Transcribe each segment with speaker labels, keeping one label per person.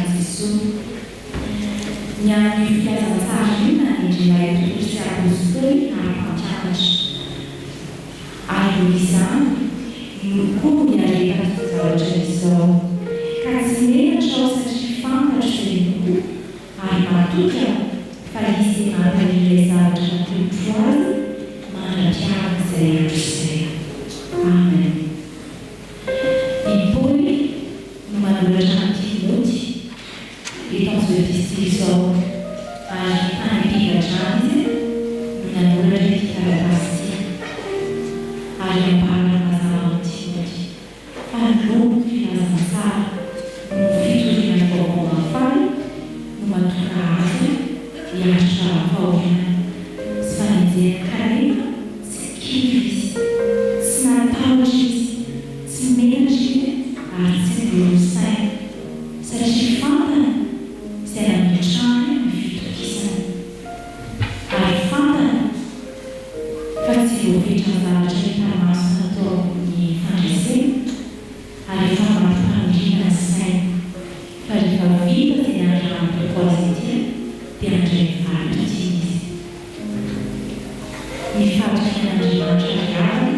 Speaker 1: Gesù. Gli anni che avanzavano in giro tutti gli apostoli hanno facciato aiutare in cui arriva Gesù. Casimiro ciò si fa per scelto. Arriva tutto, farissima per il l'esagerato fuori, ma la chiave sei. Amen. E poi, numero 210, riposo di stiso ai di Gianni, numero 210 ai parla avanti, fanno fino a avanzare, un figlio di una buona fare, una naturale, lascia la voglia, svanire carina, schifis, snarpaucis, smergire, arse brusai, se ci fanno, se la diciamo, mi fido chi sei. Ai fanno, farsi ufficio dalla città massato di fantasia, ai fanno la pagina sei, per far vita di una propositi, piangere farci. Mi faccio immaginare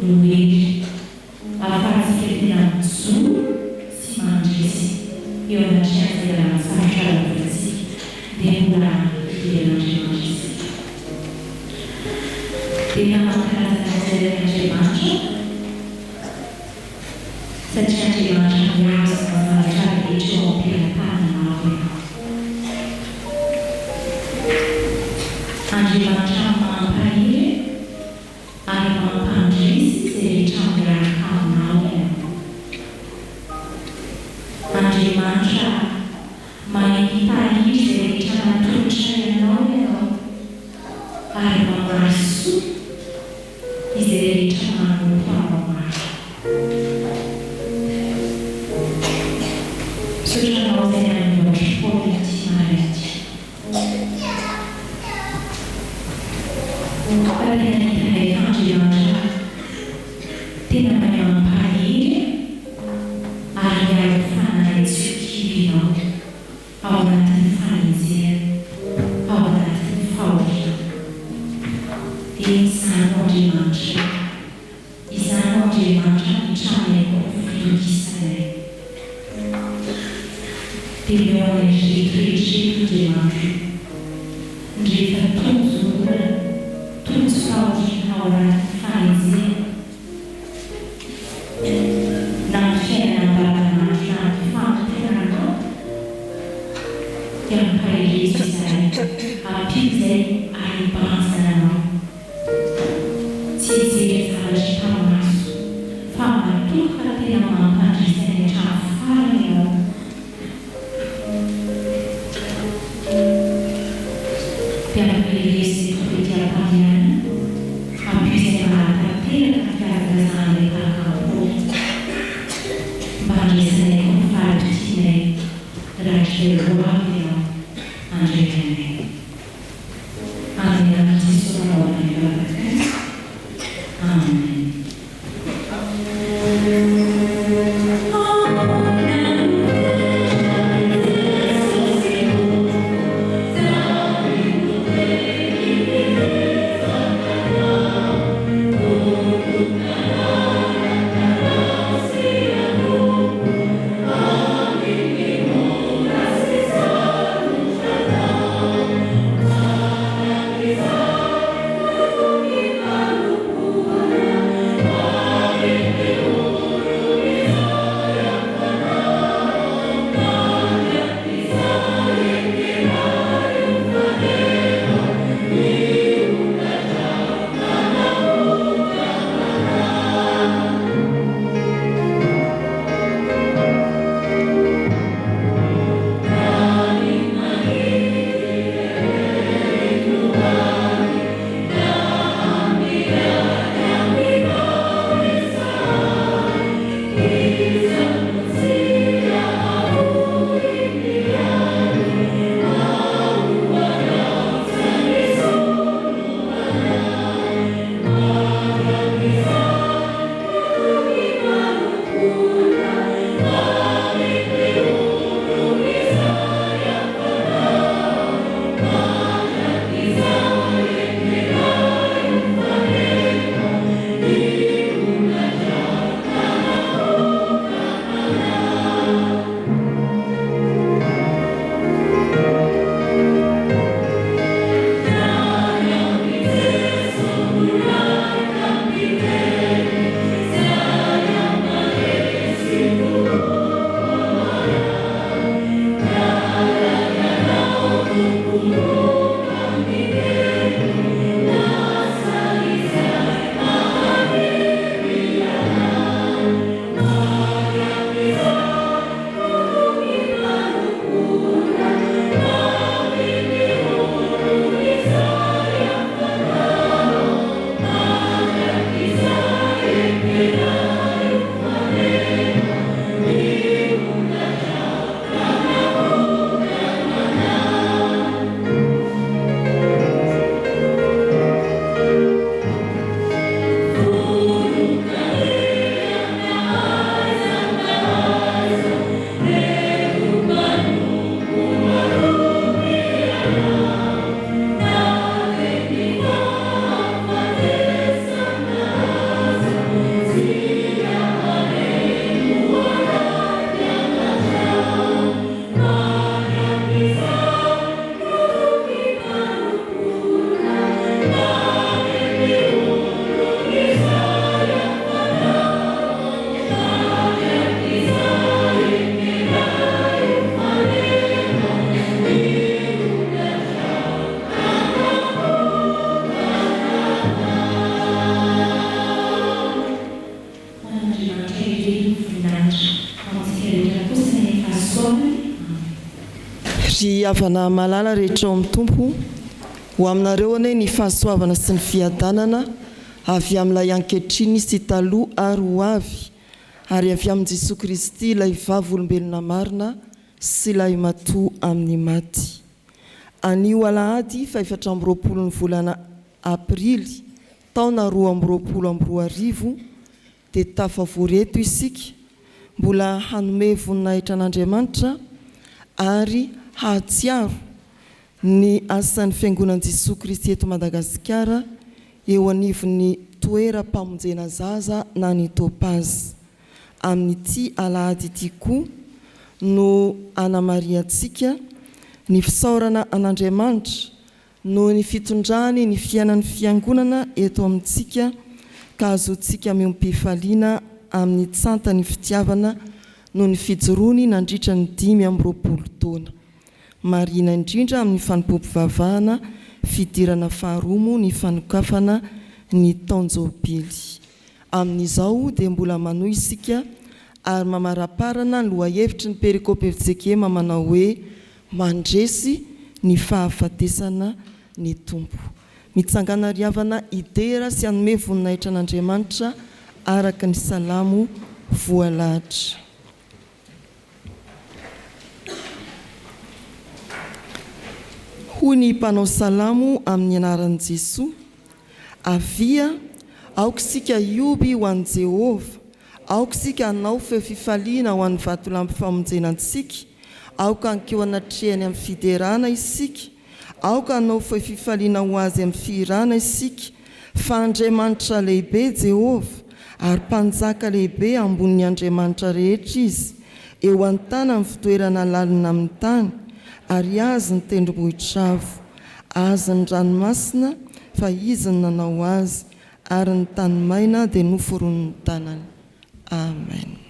Speaker 1: lui a farsi che da su si mangi, io la scienza della sacra profezia devo immaginarsi. Dobbiamo ancora vedere che mangia. Se c'è che mangia andiamo a fare di ciò che la panna Anche mangiamo a parire, anche a pangisi se diciamo che la panna Anche mangia, ma in Italia se diciamo che c'è l'olio, arriva su, e se diciamo un po' Sono vedendo che può Perché oggi ti dobbiamo parire, arrivare a fare il succhino, ora ti fanzie, ora ti foglia. Ti sanno di mangiare, diciamo con sei. Ti devono ritrici di mangiare, di far tutto tu sfoggi ora fanzi la scena parla fanno che un paese sei a pizze ai passano si fa fa tu catena ma ci sei già fare per quelli tutti a pagare a più separata per la casa di Paolo Bani se ne confarci lascia il guardio anche bene Amen ci sono Amen
Speaker 2: Ty avana malala rehetra ao amin'ny tompo ho aminareo ane ny fahasoavana sy ny fiadanana avy amin'ilay ankehitriny sy taloha ary ho avy ary avy amin'ny Jesosy Kristy ilay vavy olombelona marina sy ilay matoa amin'ny maty. Anio alahady fa 4 volana aprily taona 2022 dia tafavoreto isika mbola hanome voninahitra an'Andriamanitra ary hahatsiaro ny asan'ny fiangonan'i Jesosy Kristy eto Madagasikara eo anivon'ny toeram-pamonjena zaza na ny Topazy. Amin'ity alahady ity koa no anamariantsika ny fisaorana an'Andriamanitra no ny fitondrany ny fiainan'ny fiangonana eto amintsika ka azotsika miompifaliana amin'ny tsantany fitiavana no ny fijoroany nandritra ny 5 taona. Marina indrindra amin'ny fanompoam-pivavahana fidirana faharomo ny fanokafana ny taonjobily. Amin'izao dia mbola manohy isika ary mamaraparana ny lohahevitry ny perikopy Efesekema manao hoe mandresy ny fahafatesana ny tompo. Mitsangana riavana idera sy hanome voninahitra an'Andriamanitra araka ny salamo voalahatra. Hoy ny mpanao salamo amin'ny anaran'i Jesosy: avia aoka isika ioby ho an'i Jehova, aoka isika hanao feo fifaliana ho an'ny vatolampy famonjenantsika, aoka hankeo anatrehany amin'ny fiderana isika, aoka hanao feo fifaliana ho azy amin'ny firana isika. Fa Andriamanitra lehibe Jehova ary mpanjaka lehibe ambonin'ny Andriamanitra rehetra izy, eo an-tany amin'ny fitoerana lalina amin'ny tany, ary azy ny tendrombohitra avo, azy ny ranomasina fa izy ny nanao azy, ary ny tany maina dia noforon'ny tanany. Amen.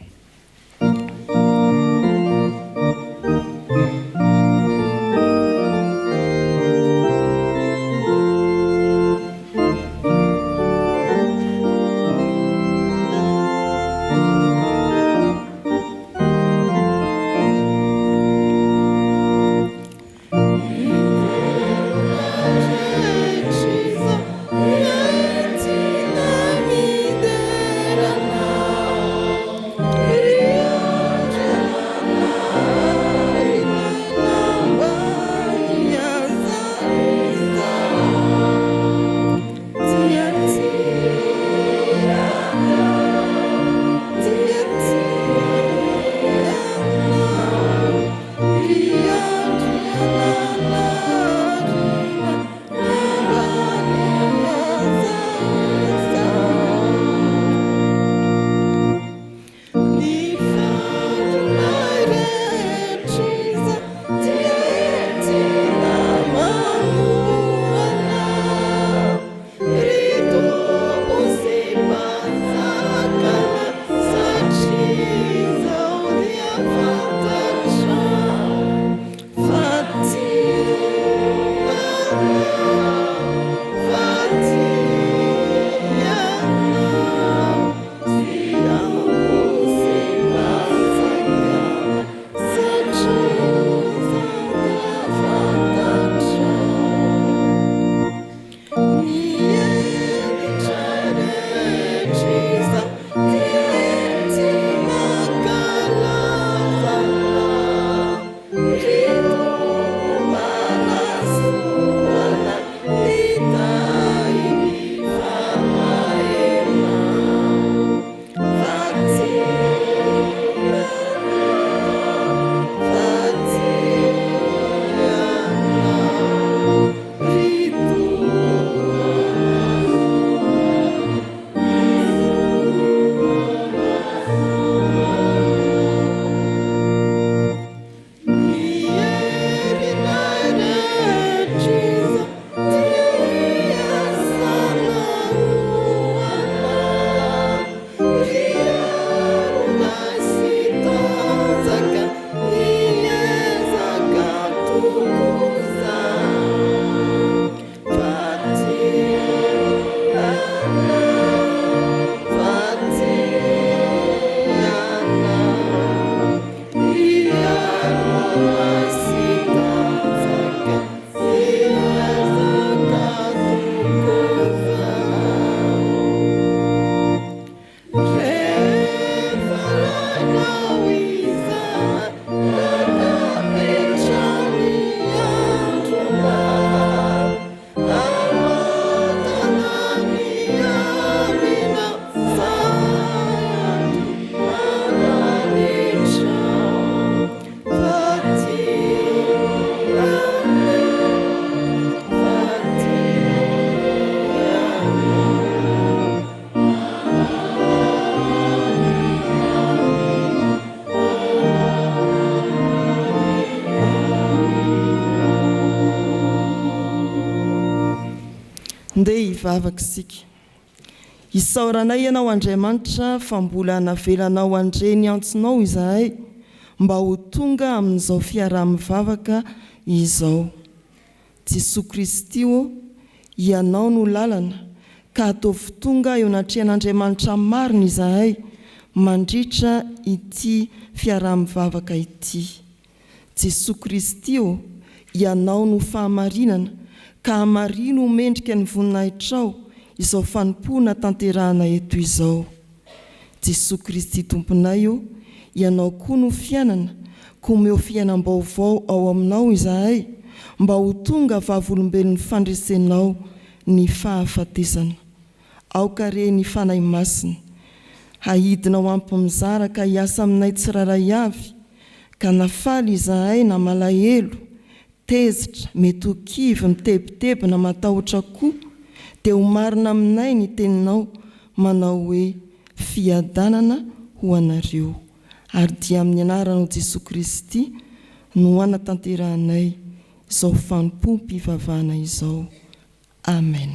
Speaker 3: Masita
Speaker 2: mivavaka isika. Isaoranay ianao Andriamanitra fa mbola hanavelanao andreny antsinao izahay mba ho tonga amin'izao fiaraha-mivavaka izao. Jesosy Kristy ianao no lalana ka ataovy tonga eo anatrehan'Andriamanitra marina izahay mandritra ity fiaraha-mivavaka ity. Jesosy Kristy ianao no fahamarinana ka hamarino mendrika ny voninahitrao izao fanompona tanterahana eto izao. Jesosy Kristy Tomponay ianao koa no fiainana ka omeo fiainam-baovao ao aminao izahay mba ho tonga vavolombelon'ny fandresenao ny fahafatesana. Aokare ny fanahy masina hahidinao ampy-mizara ka hiasa aminay tsiraray avy ka nafaly izahay na malahelo tezitra mety ho kivy mitebiteby na matahotra koa dia ho marina aminay ny teninao manao hoe fiadanana ho anareo. Ary dia amin'ny anaranao Jesosy Kristy no hanatanterahanay izao fanompo-pivavahana izao. Amen.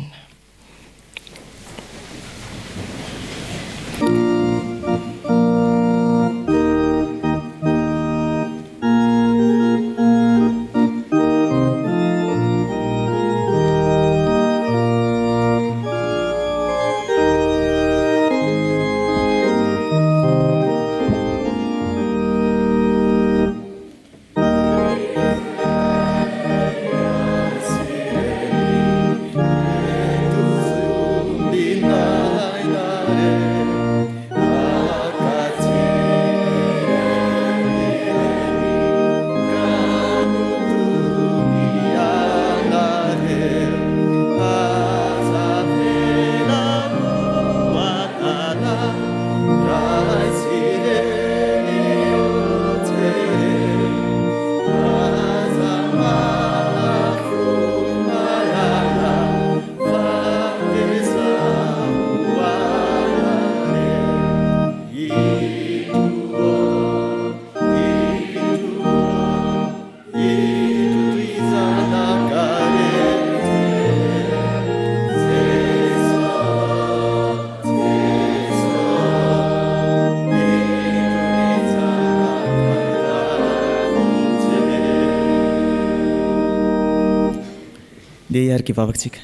Speaker 3: Vavakantsika.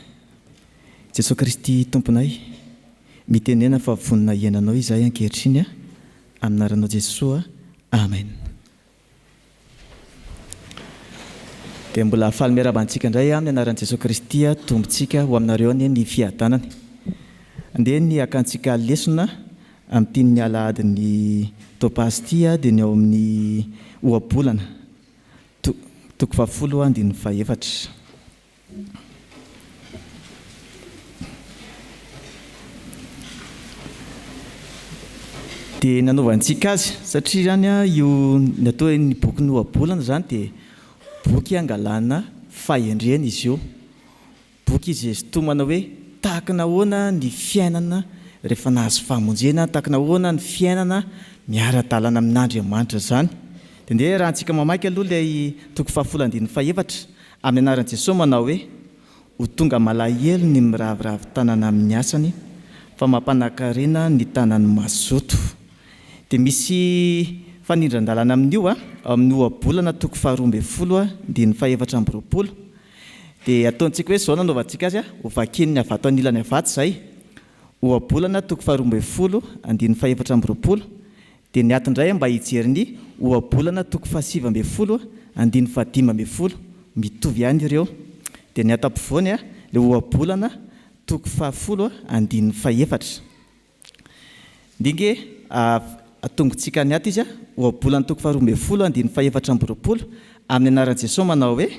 Speaker 3: Jesosy Kristy Tomponay, mitenena fa vonina iananao izahay ankehitriny amin'ny anaranao Jesosy. Amen. Dia mbola hafaly miarabantsika indray amin'ny anaran'i Jesosy Kristy tombontsika ho aminareo ny fiadanany. Andeha ny akantsika lesona amin'ny tian'ny alahadin'ny topasty dia ny ao amin'ny ohabolana toko 10:24. Dia nanaovantsika azy satria zany io natao ny boky ny ohabolana zany dia boky angalana fahendrena izy io. Boky izy sotomana hoe tahaka nahoana ny fiainana rehefa nahazo famonjena, tahaka nahoana ny fiainana miara-dalana amin'Andriamanitra zany. Dia ndeha raha antsika mamaky aloha ilay toko 10:24 amin'ny anaran'i Jesosy manao hoe ho tonga malahelo ny miraviravy tanana amin'ny asany fa mampanankarena ny tanany mazoto. Dia misy fanindran-dalana amin'io amin'ny ohabolana toko 12:24. Dia ataontsika hoe zao nanaovantsika azy ho vakin'ny avato anilany avato izay. Ohabolana toko 12:24. Dia ny atindray mba hijery ny ohabolana toko 7:15. Mitovy ihany ireo. Dia ny ato ampovoany ilay ohabolana toko 10:24. Ndinge atongontsika ny ato izy ohabolana toko 12:24 amin'ny anaran'i Jesosy manao hoe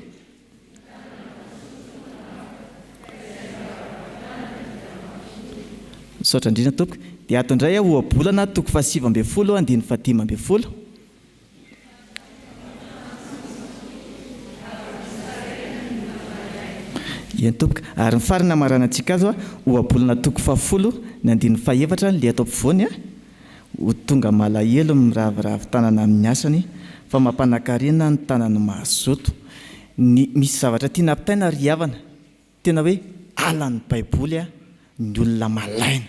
Speaker 3: misaotra indrindra tompoko. Dia ato indray ohabolana toko 7:15. Iany tompoko. Ary ny farany amaranantsika azy ohabolana toko 10:24 ilay ato ampovoany ho tonga malahelo miraviravy tanana amin'ny asany fa mampanankarena ny tanany mazoto. Misy zavatra tiana ampitaina ry havana tena hoe alan'ny baiboly ny olona malaina.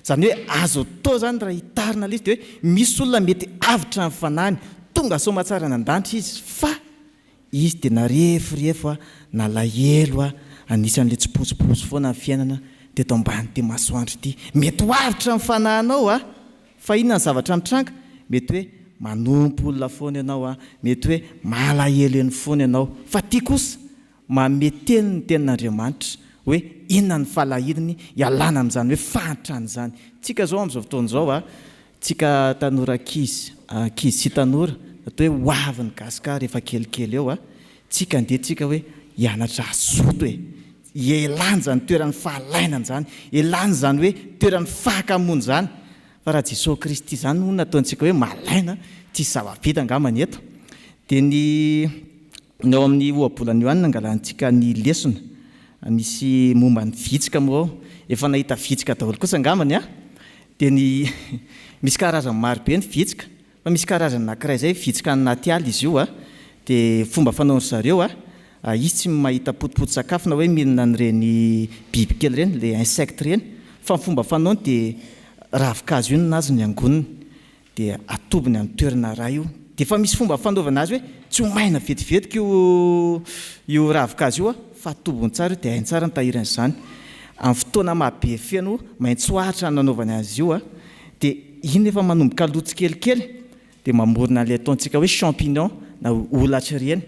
Speaker 3: Zany hoe azo atao zany raha hitarina le izy de hoe misy olona mety avitra ny fanany tonga somatsara nan-danitra izy fa izy de narefo nalahelo anisan'le tsipotsipotsy foana ny fiainana de eto ambany ty masoandro ity mety ho avitra ny fananao fa inona ny zavatra mitranga mety hoe manompo olona foana ianao mety hoe malahelo eny foana ianao fa ty kosa mameteny ny tenin'Andriamanitra hoe inona ny falahidiny ialana amin'izany hoe fahantrany zany. Tsika zao amin'izao fotoan'izao tsika tanora ankizy sy tanora atao hoe hoavin'ny gasika rehefa kelikely eo tsika andeha tsika hoe hianatra azoto elany zany toeran'ny fahalainany zany elany zany hoe toeran'ny fahakamony zany fa raha Jesosy Kristy zany no nataontsika hoe malaina tsisy zava-bita angamany eto de ny ao amin'ny ohabolana io any nangalantsika ny lesona misy momba ny vitsika moa efa nahita vitsika daholo kosa angamany de misy karazany maro be ny vitsika fa misy karazany anankiray zay vitsika anaty ala izy io de fomba fanaon'ny zareo izy tsy mahita potipoty sakafo na hoe mihinana n'ireny bibikely reny le insecte reny fa fomba fanaony de ravikazo io nazy ny angoniny de atobiny amin'ny toerana raha io de fa misy fomba fanaovana azy hoe tsy homaina vetivetika io ravikazo io fa atobony tsara de hainy tsara ny tahirany zany amin'ny fotoana mahabe feno maintsy hoahatra nanaovany azy io de iny efa manomboka lotsy kelikely de mamorona le ataontsika hoe champignon na olatra reny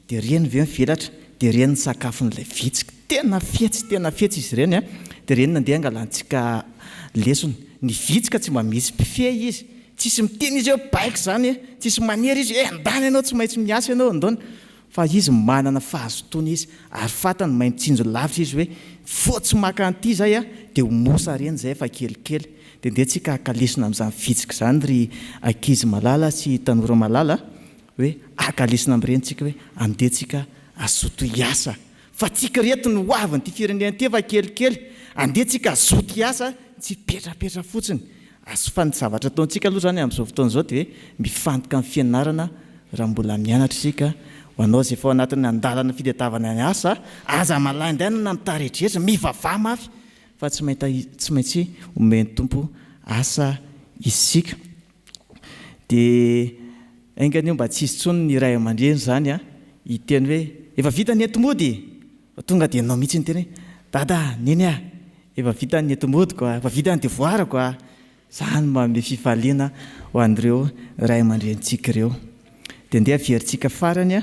Speaker 3: de reny ve mivelatra de reny ny sakafon'ilay vitsika tena fetsy izy reny de reny nandeha angalantsika lesona ny vitsika tsy mba misy mpifehy izy tsisy miteny izy eo baiko zany tsisy manery izy andany ianao tsy maintsy miasa ianao andona fa izy manana fahazotoana izy ary fatany mahay mitsinjo lavitra izy hoe fotsy maka an'ity zay de ho mosa reny zay efa kelikely de ndeha tsika akalesona amin'izany vitsika zany ry ankizy malala sy tanora malala hoe akalesona amin'ireny tsika hoe andeha tsika azoto hiasa fa tsika reto ny hoaviny ty firenena ty efa kelikely andeha tsika azoto hiasa tsy petrapetra fotsiny fa ny zavatra ataontsika aloha zany amin'izao fotoan'izao de hoe mifantoka amin'ny fianarana raha mbola mianatra isika ho anao zay efa anatin'ny andalana fitadiavana ny asa aza malaindana mitarehetra mivavah mafy fa tsy maintsy omeny tompo asa isika de ainganio mba tsisy tsony ny ray aman-dreny zany hiteny hoe efa vita ny entomody fa tonga de anao mihitsy ny teny dada neny efa vita ny entomody koa efa vita ny devoara koa zany mba fifaliana ho an'ireo ray aman-drentsika ireo de ndeha averintsika farany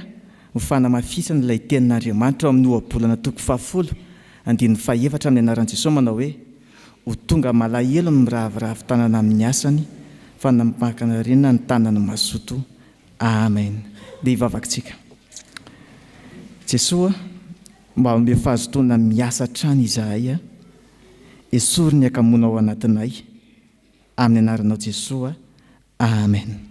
Speaker 3: ho fanamafisana ilay tenin'Andriamanitra amin'ny ohabolana toko 10 andin'ny 4 amin'ny anaran'i Jesosy manao hoe ho tonga malahelo ny miravoravo tanana amin'ny asany fa nampakana renina ny tanany mazoto. Amen. De hivavakintsika. Jesosy mba ome fahazotoana miasa trany izahay esory ny akamoana ao anatinay amin'ny anaranao Jesosy. Amen.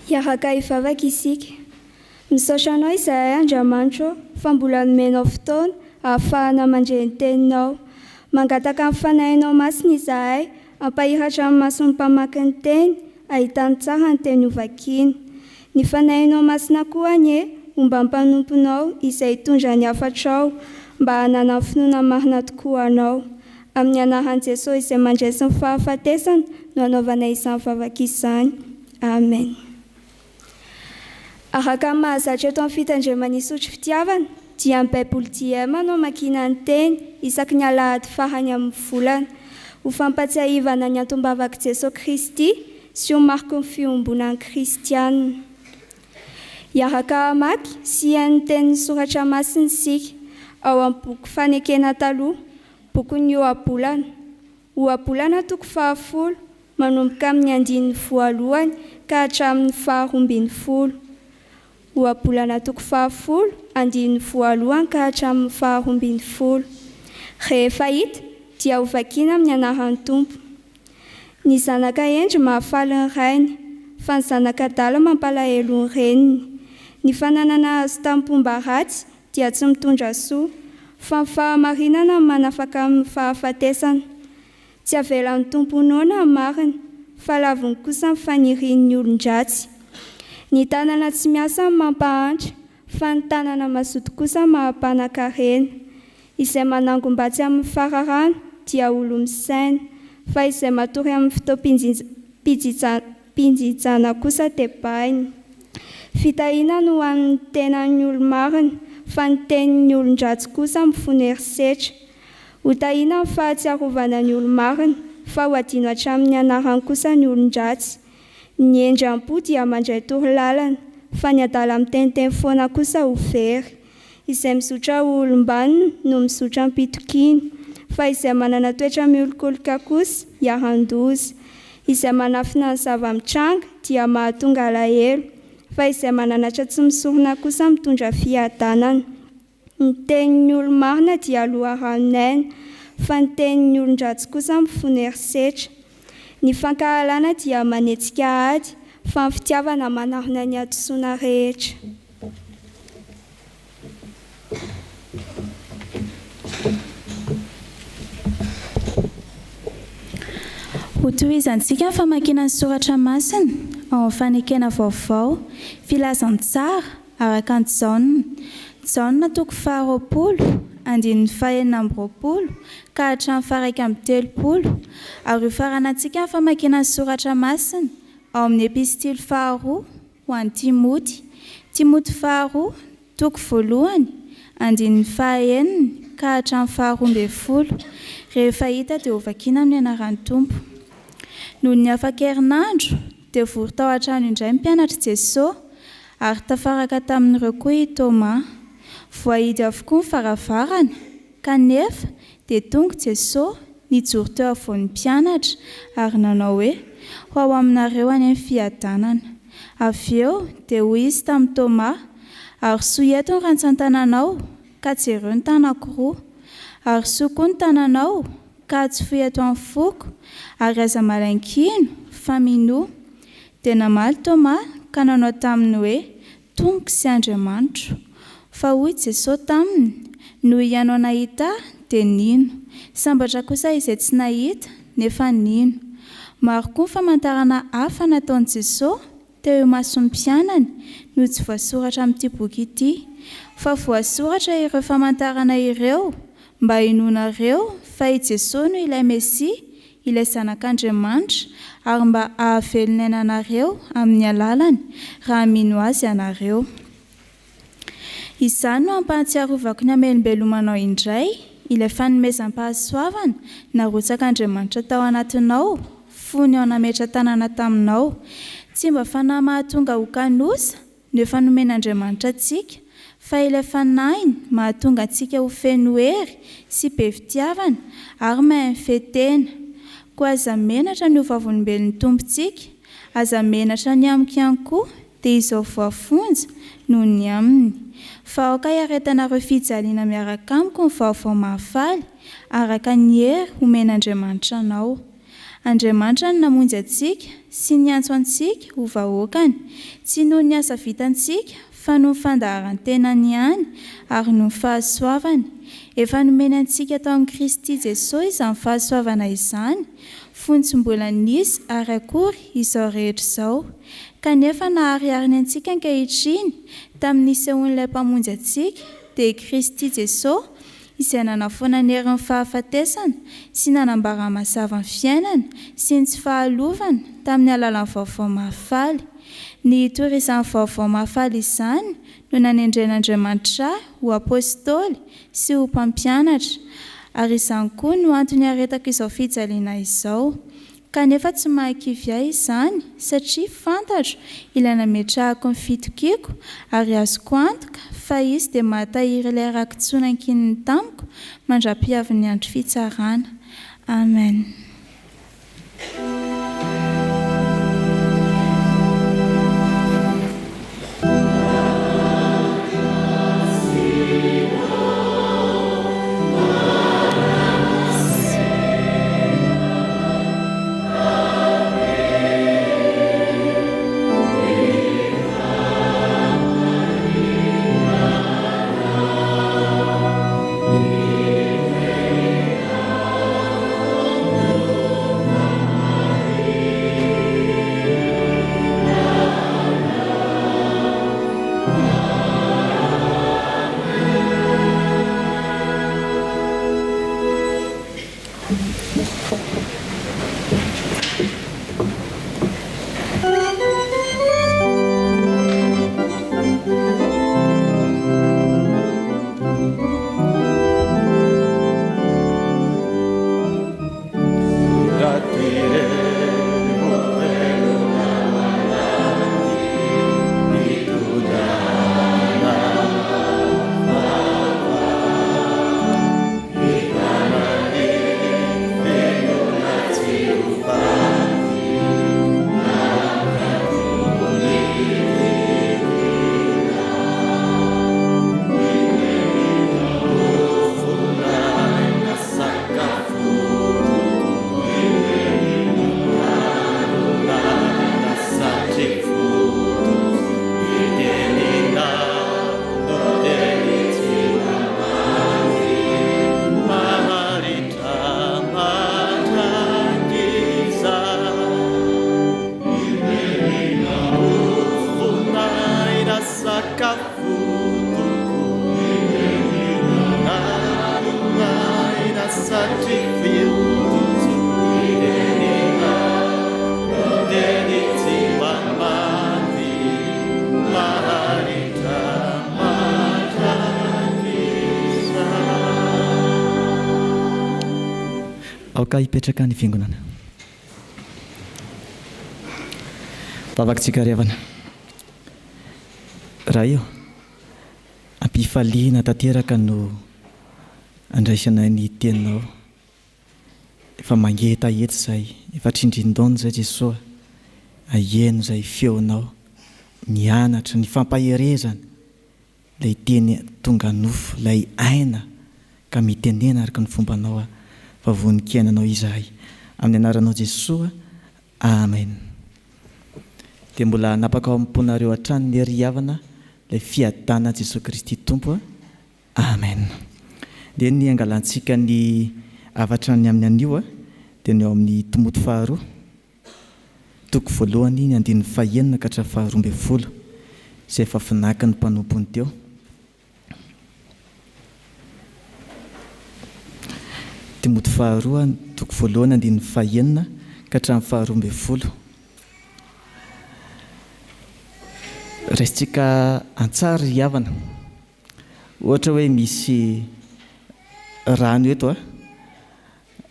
Speaker 4: Hiaraka hivavaka isika. Misaotra anao izahay Andriamanitra fa mbola nomenao fotoana ahafahana mandre ny teninao. Mangataka amin'ny fanahinao masina izahay, ampahiratra amin'ny mason'ny mpamaky ny teny, ahitany tsara ny teny hovakiana. Ny fanahinao masina koa anie mba mpanomponao izay hitondra ny hafatrao, mba hanana finoana marina tokoa anao. Amin'ny anaran'i Jesosy izay mandresy ny fahafatesana no anaovana izany vavaka izany. Amen. Araka ny mahazatra eto amin'ny fitandremana isotry fitiavana dia amin'ny Baiboly dia manao makina ny teny isaky ny alahady farany amin'ny volana ho fampatsiahivana ny antom-bavaka Jesosy Kristy sy ho mariky ny fiombonan'ny kristianina. Iaraka maky sy hain'ny tenin'ny soratra masina isika ao amin'ny boky fanekena taloha, bokin'ny ohabolana. Ohabolana toko 10 manomboka amin'ny 1 ka hatramin'ny 12. Ohabolana toko 10 1 ka hatramin'ny 12. Rehefa hita dia ho vakiana amin'ny anaran'ny Tompo. Ny zanaka endry mahafaly ny rainy, fa ny zanaka dala mampalahelo ny reniny. Ny fananana azy tamin'ny ratsy dia tsy mitondra soa, fa ny fahamarinana manafaka amin'ny fahafatesana. Tsy avelan'ny Tompo noana ny marina, fa laviny kosa ny fanirian'ny olon-dratsy. Ny tanana tsy miasa mampahantra, fa ny tanana mazoto kosa mahampanankarena. Izay manangom-batsy amin'ny fararano dia olo misaina, fa izay matory amin'ny fotoam-pijijana kosa dia bainy. Fitahiana no amin'ny tenan'ny olo-marina, fa ny tenin'ny olon-dratsy kosa mifono herisetra. Ho tahiana ny fahatsiarovana ny olo-marina, fa ho adino hatramin'ny anarany kosa ny olon-dratsy. Ny endram-po dia mandray torolalana, fa ny adala miteniteny foana kosa ho very. Izay mizotra ho olom-banona no mizotra mpitokiny, fa izay manana toetra miolokoloka kosa hiaran-doza. Izay manafina ny zava-mitranga dia mahatonga alahelo, fa izay mananatra tsy misorona kosa mitondra fiadanana. Ny tenin'ny olo-marina dia loharanon-aina, fa ny tenin'ny olon-dratsy kosa mifono herisetra. Ny fankahalana dia manetsika ady, fa ny fitiavana manarona ny hadisoana rehetra.
Speaker 1: Ho tohizantsika ny famakiana ny soratra masina ao amin'ny fanekena vaovao, filazan'ny tsara araka ny Jaona toko 20 andininy 9 ka hatramin'ny 130. Ary ho faranantsika ny famakiana ny soratra masina ao amin'ny epistily 2 ho an'ny Timoty 2 toko 1 andininy 9 ka hatramin'ny 12. Rehefa hita dia ho vakiana amin'ny anaran'ny Tompo. Noho ny afa-kerinandro dia vory tao an-trano indray ny mpianatra Jesosy, ary tafaraka tamin'ireo koa i Thomas. Voahidy avokoa ny varavarana, kanefa dia tonga Jesosy nijoro teo avovoan'ny mpianatra ary nanao hoe, ho ao aminareo any amin'ny fiadanana. Avy eo dia hoy izy tamin'ny Thomas, ary soa eto ny rantsan-tananao, ka jereo ny tanako roa, ary soa koa ny tananao, ka atsofoy eto amin'ny foko, ary aza malain-kino fa minoa. Dia namaly Thomas ka nanao taminy hoe, tompoko sy Andriamanitro. Fa hoy Jesosy taminy, noho ianao nahita dia nino, sambatra kosa izay tsy nahita nefa nino. Maro koa ny famantarana hafa nataon'i Jesosy teo imason'ny mpianany no tsy voasoratra amin'ity boky ity, fa voasoratra ireo famantarana ireo mba hinonareo fa i Jesosy no ilay Mesia, ilay zanak'Andriamanitra, ary mba hahavelonay anareo amin'ny alalany raha mino azy ianareo. Izany no ampahatsiarovako ny hamelombelomana indray, ilay fanomezam-pahasoavana narotsak'Andriamanitra tao anatinao, fony ao nametra-tanana taminao. Tsy mba fanahy mahatonga ho kanosa no efa nomen'Andriamanitra antsika, fa ilay fanahiny mahatonga antsika ho feno hery sy be fitiavana ary mahay mifetena. Koa aza menatra ny hovavolombelon'ny tompontsika, aza menatra ny amiko ihany koa dia izao voafonja noho ny aminy. Fa aoka hiaretanareo fijaliana miaraka amiko ny vaovao mahafaly araka ny hery omen'Andriamanitra anao. Andriamanitra no namonjy antsika sy niantso antsika ho vahoakany, tsy noho ny asa vitantsika fa noho ny fandaharan-tenany ihany ary noho ny fahasoavany. Efa nomeny antsika tao amin'ny Kristy Jesosy izany fahasoavana izany, fony tsy mbola nisy ary akory izao rehetra izao. Kanefa nahariariny antsika ankehitriny tamin'ny nisehoan'ilay mpamonjy antsika dia i Kristy Jesosy, izay nanafoana ny herin'ny fahafatesana sy nanambara mazava ny fiainana sy ny tsy fahalovana tamin'ny alalan'ny vaovao mahafaly. Ny hitorizan'ny vaovao mahafaly izany no nanendren'Andriamanitra ho apôstôly sy ho mpampianatra, ary izany koa no antony aretako izao fijaliana izao.
Speaker 5: kanefa tsy mahakivy ahy izany satria fantatro ilaina metrahako ny fitokiko ary azoko antoka fa izy dia mahatahiry ilay rakitsonan-kininy tamiko mandra-piavy ny andro fitsarana. Amen.
Speaker 3: Aoka hipetraka ny fiangonana. Vavakantsika revana. Raha io ampifaliana tanteraka no andraisana ny teninao. Efa mangeta eto izay, efa trindrin-daona izay Jesosy, aheno izay feonao, mianatra ny fampaherezana, ilay teny tonga nofo, ilay aina ka mitenena araka ny fombanao fa voninkainanao izahay. Amin'ny anaranao Jesosy, amen. Dia mbola napaka ao am-ponareo hatrany ny ery havana ilay fiadana Jesosy Kristy Tompo, amen. Dia ny angalantsika ny avatrany amin'ny anio dia ny ao amin'ny Timoty faharoa, toko voalohany ny 9 ka hatramin'ny 12 izay efa finaky ny mpanompony teo. Timoty faharoa toko voalohany 9 ka hatramin'ny 12. Raisitsika antsara ry havana. Ohatra hoe misy rano eto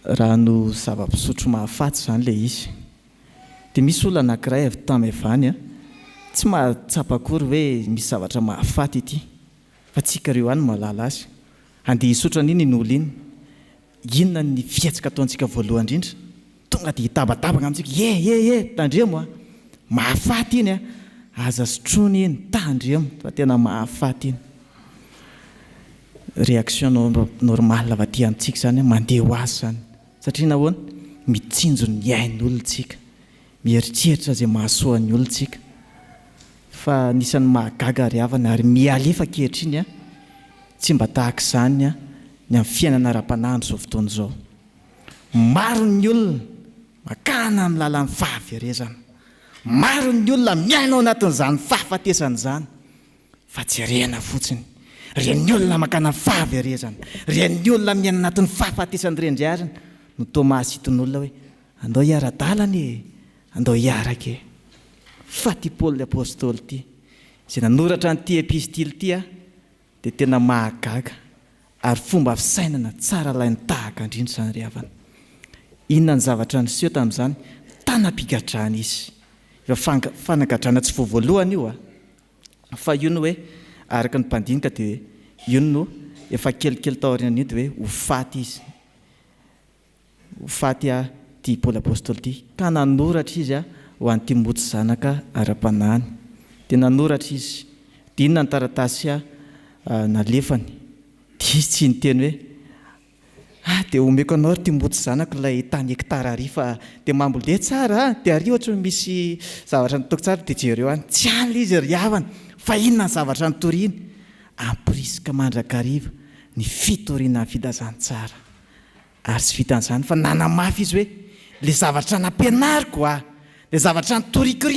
Speaker 3: rano zava-pisotro mahafaty izany ilay izy. Dia misy olona anankiray avy tamevany tsy mahatsapa akory hoe misy zavatra mahafaty ity, fa tsika ireo ihany mahalala azy. Andeha hisotra an'iny ny olo iny, inona ny fiatsika ataontsika voalohany indrindra? Tonga dia hitabatabaka amintsika, tandremo mahafaty iny aza sotrony iny, tandremo fa tena mahafaty iny. Réaction normale avy aty amintsika zany mandeha ho azy zany. Satria nahoana? Mitsinjo ny ain'olontsika, mieritreritra izay mahasoan'ny olontsika. Fa nisan'ny mahagaga ry havana ary mialefa ankehitriny tsy mba tahaka izany ny amin'ny fiainana ara-panahy izao fotoana izao. Maro ny olona makana amin'ny lalan'ny fahaverezana. Maro ny olona miaina ao anatin'izany fahafatesana izany. Fa jerena fotsiny. Reny olona makana fahaverezana. Reny olona miaina anatin'ny fahafatesana ireny ary no Tomasy hiton'olona hoe andao hiara-dalana andao hiaraka. Faty Paoly apôstôly ity izay nanoratra an'ity epistily ity dia tena mahagaga ary fomba fisainana tsara lainy tahaka indrindra izany ry havana. inona ny zavatra niseho tamin'izany tanam-pigadrana izy efa fanagadrana tsy voavoalohany io fa io no hoe araka ny mpandinika dia io no efa kelikely taorian'io dia hoe ho faty izy ho faty tia Paoly apôstôly ity ka nanoratra izy ho an'ny Timoty zanaka ara-panahiny dia nanoratra izy dia inona ny taratasy nalefany dia izy tsy niteny hoe dia omeko anao ry Timoty zanaka ilay tany hektara ary fa dia mambolea tsara dia ary ohatra misy zavatra nitoko tsara dia jereo any tsy an'la izy ry havana fa inona ny zavatra nitoriany ampirisika mandrakariva ny fitoriana ny filazantsara ary tsy vitan'izany fa nanamafy izy hoe le zavatra nampianariko le zavatra nitoriako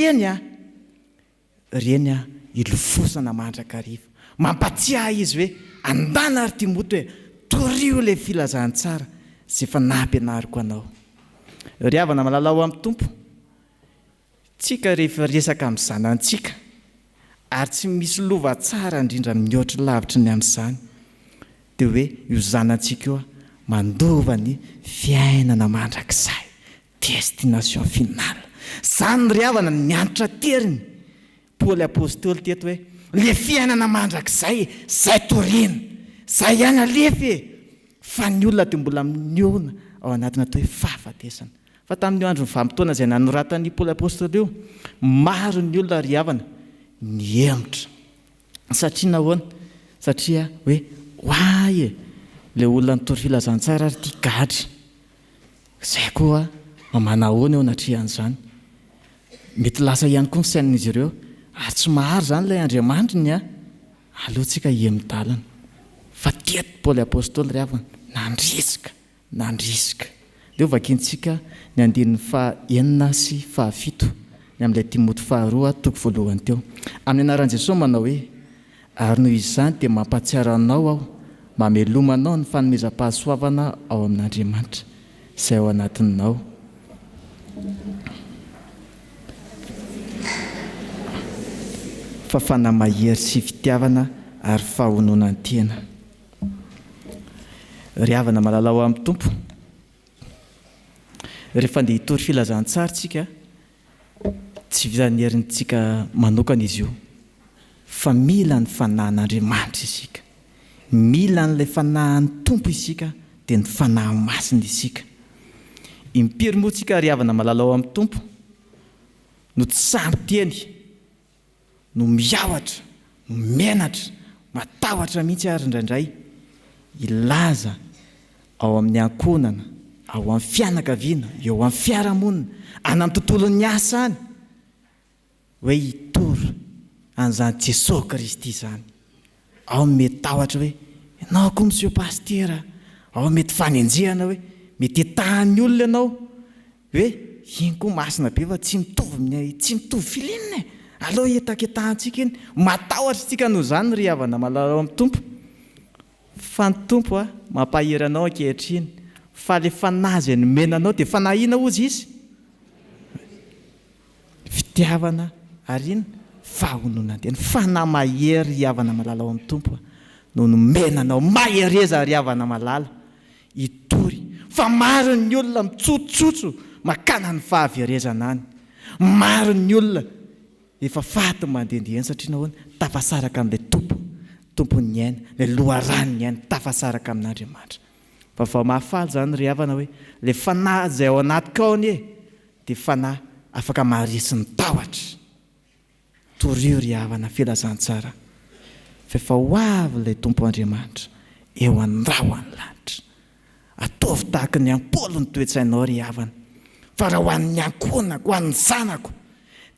Speaker 3: reny ilofosana mandrakariva mampatsiahy izy hoe andana ry Timoty hoe torio le filazantsara sy efa nampianariko anao ry havana malalao amin'ny tompo tsika rehefa resaka amin'ny zanantsika ary tsy misy lova tsara indrindra mihoatra lavitra ny amin'izany dia hoe io zanantsika io mandova ny fiainana mandrakizay destination finale zany ry havana ny antitra teriny Paoly apôstôly teto hoe le fiainana mandrakizay zay toriana zay ihany alefy fa ny olona dia mbola miona ao anatina atao hoe fahafatesana fa tamin'ny andro ny vanim-potoana izay nanoratany Paoly apôstôly io maro ny olona ry havana ny emotra satria nahoana satria hoe hoay le olona nitory filazantsara ary tia gadry izay koa mamanahoana eo anatrihan'izany mety lasa ihany koa ny sainan'izy ireo ary tsy mahary zany ilay Andriamanitra ny aleontsika hiemidalana fa teto Paoly apôstôly ry havana nandrisika dia vakintsika ny andininy 9 sy 7 ny amin'ilay Timoty 2:1 teo amin'ny anaran'i Jesosy manao hoe ary noho izany dia mampatsiaro anao aho mamelomanao ny fanomezam-pahasoavana ao amin'Andriamanitra izay ao anatinao fa fanamahery sy fitiavana ary fahonona ny tena ry havana malalao amin'ny tompo rehefa ndia hitory filazantsara tsika tsy vitanerintsika manokana izy io fa mila ny fanahin'Andriamanitra isika mila n'ilay fanahin'ny tompo isika dia ny fanahy masina isika impiry moa tsika ry havana malalao amin'ny tompo no tsy samby teny no miavatra no menatra matahotra mihitsy ary indraindray ilaza ao amin'ny ankonana ao amin'ny fianakaviana eo amin'ny fiarahamonina any amin'ny tontolon'ny asa any hoe hitory an'izany Jesosy Kristy zany ao mety tahotra hoe ianao koa monsieur pasteur ao mety fanenjehana hoe mety etahan'ny olona ianao hoe iny koa masina be fa tsy mitovy filinina aleo etaketahantsika iny matahotra tsika noho zany ry havana malalao amin'ny tompo fa ny tompo mampahery anao ankehitriny fa le fanazy ny menanao dia fanahina ozy izy fitiavana ary iny fahonona ny tena fanamahery ry havana malalao amin'ny tompo no menanao mahereza ry havana malala hitory fa maro ny olona mitsotsotso makana ny fahaverezana any maro ny olona efa faty mandehandeha satria nahoana tafasaraka amin'ilay tompony aina ilay loharaniny aina tafasaraka amin'Andriamanitra fa vao mahafaly zany ry havana hoe le fanahy izay ao anatika ao anie dia fanahy afaka maharesy ny tahotra torio ry havana filazantsara fa efa ho avy ilay tompo Andriamanitra eo andrahony lanitra ataovy tahaka ny ampolo ny toetsainao ry havana fa raha ho an'ny ankonako ho an'ny zanako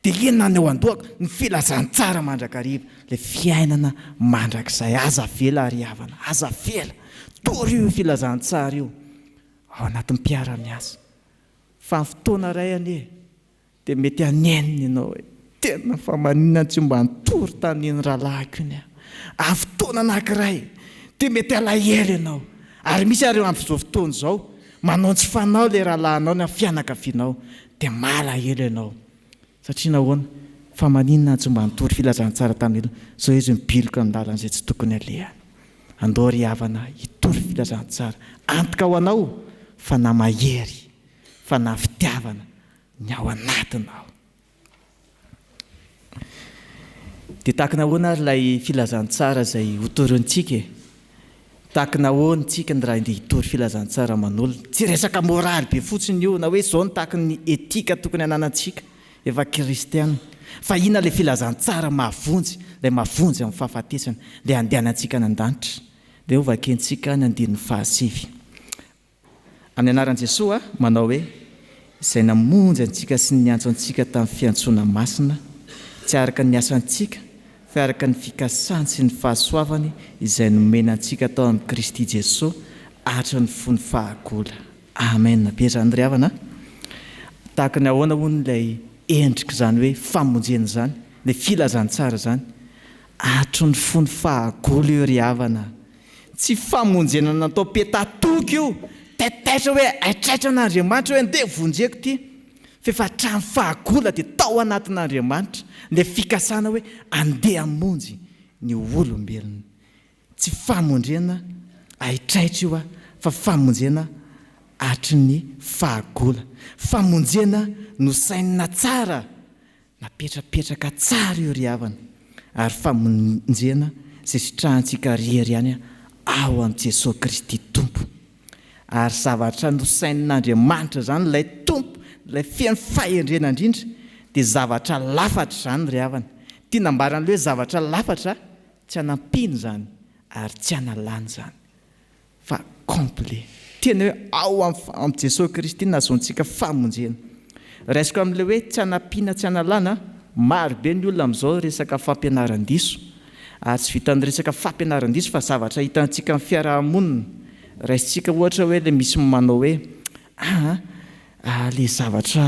Speaker 3: dia inona ny eo an-dohako ny filazantsara mandrakariva ilay fiainana mandrakizay aza vela ry havana aza vela tory io filazantsara io ao anatin'ny mpiara-miasa fa ny fotoana ray anie dia mety hanenina ianao hoe tena fa maninona tsy mba nitory tamin'iny rahalahiko iny amin'ny fotoana anankiray dia mety alahelo ianao ary misy ary amin'izao fotoana izao manontsy fanao ilay rahalahinao ny fianakavianao dia malahelo ianao satria nahoana fa maninona tsy mba nitory filazantsara tamin'ilo zao izy mibiloka ny lalana izay tsy tokony alehany andao ry havana hitory filazantsara antoka ho anao fa namahery fa na fitiavana ny ao anatinao. Dia tahakana ahoana ary ilay filazantsara izay hotorontsika e? Tahakana ahoana tsika ny raha ndia hitory filazantsara manolona? Tsy resaka moraly be fotsiny io, na hoe izao no tahaka ny etika tokony hananantsika efa kristiana, fa ina ilay filazantsara mahavonjy, ilay mahavonjy amin'ny fahafatesana, ilay andehanantsika any an-danitra. Dia ho vakentsika ny 5. Amin'ny anaran'i Jesosy manao hoe izay namonjy antsika sy ny antso antsika tamin'ny fiantsoana masina, tsy araka ny asantsika fa araka ny fikasany sy ny fahasoavany izay nomena antsika tao amin'ny Kristy Jesosy atra ny fony fahagola. Amen. Be zany ry havana. Tahaka ny ahoana hono ilay endrika izany hoe famonjena izany, ilay filazantsara izany, atra ny fony fahagola eo ry havana. Tsy famonjena natao petatoky io, taitaitra hoe aitraitra an'Andriamanitra hoe andeha vonjeko ty, fa efa hatrany fahagola dia tao anatin'Andriamanitra ilay fikasana hoe andeha hamonjy ny olombelona. Tsy famonjena aitraitra io fa famonjena atry ny fahagola. Famonjena no sainina tsara, napetrapetraka tsara io ry havana, ary famonjena izay sitrahantsika rery ihany ao amin'i Jesosy Kristy Tompo. Ary zavatra nosain'Andriamanitra zany ilay tompo, ilay fian'ny fahendrena indrindra, dia zavatra lafatra zany ry havana. Tia nambarana hoe zavatra lafatra tsy hanampiny zany ary tsy hanalany zany, fa complet. Tena hoe ao amin'ny Jesosy Kristy nazontsika famonjena. Raisiko amin'ilay hoe tsy hanampiana tsy hanalana, maro be ny olona amin'izao resaka fampianaran-diso, ary tsy vitan'ny resaka fampianaran-diso fa zavatra hitantsika amin'ny fiarahamonina. Raisitsika ohatra hoe ilay misy manao hoe le zavatra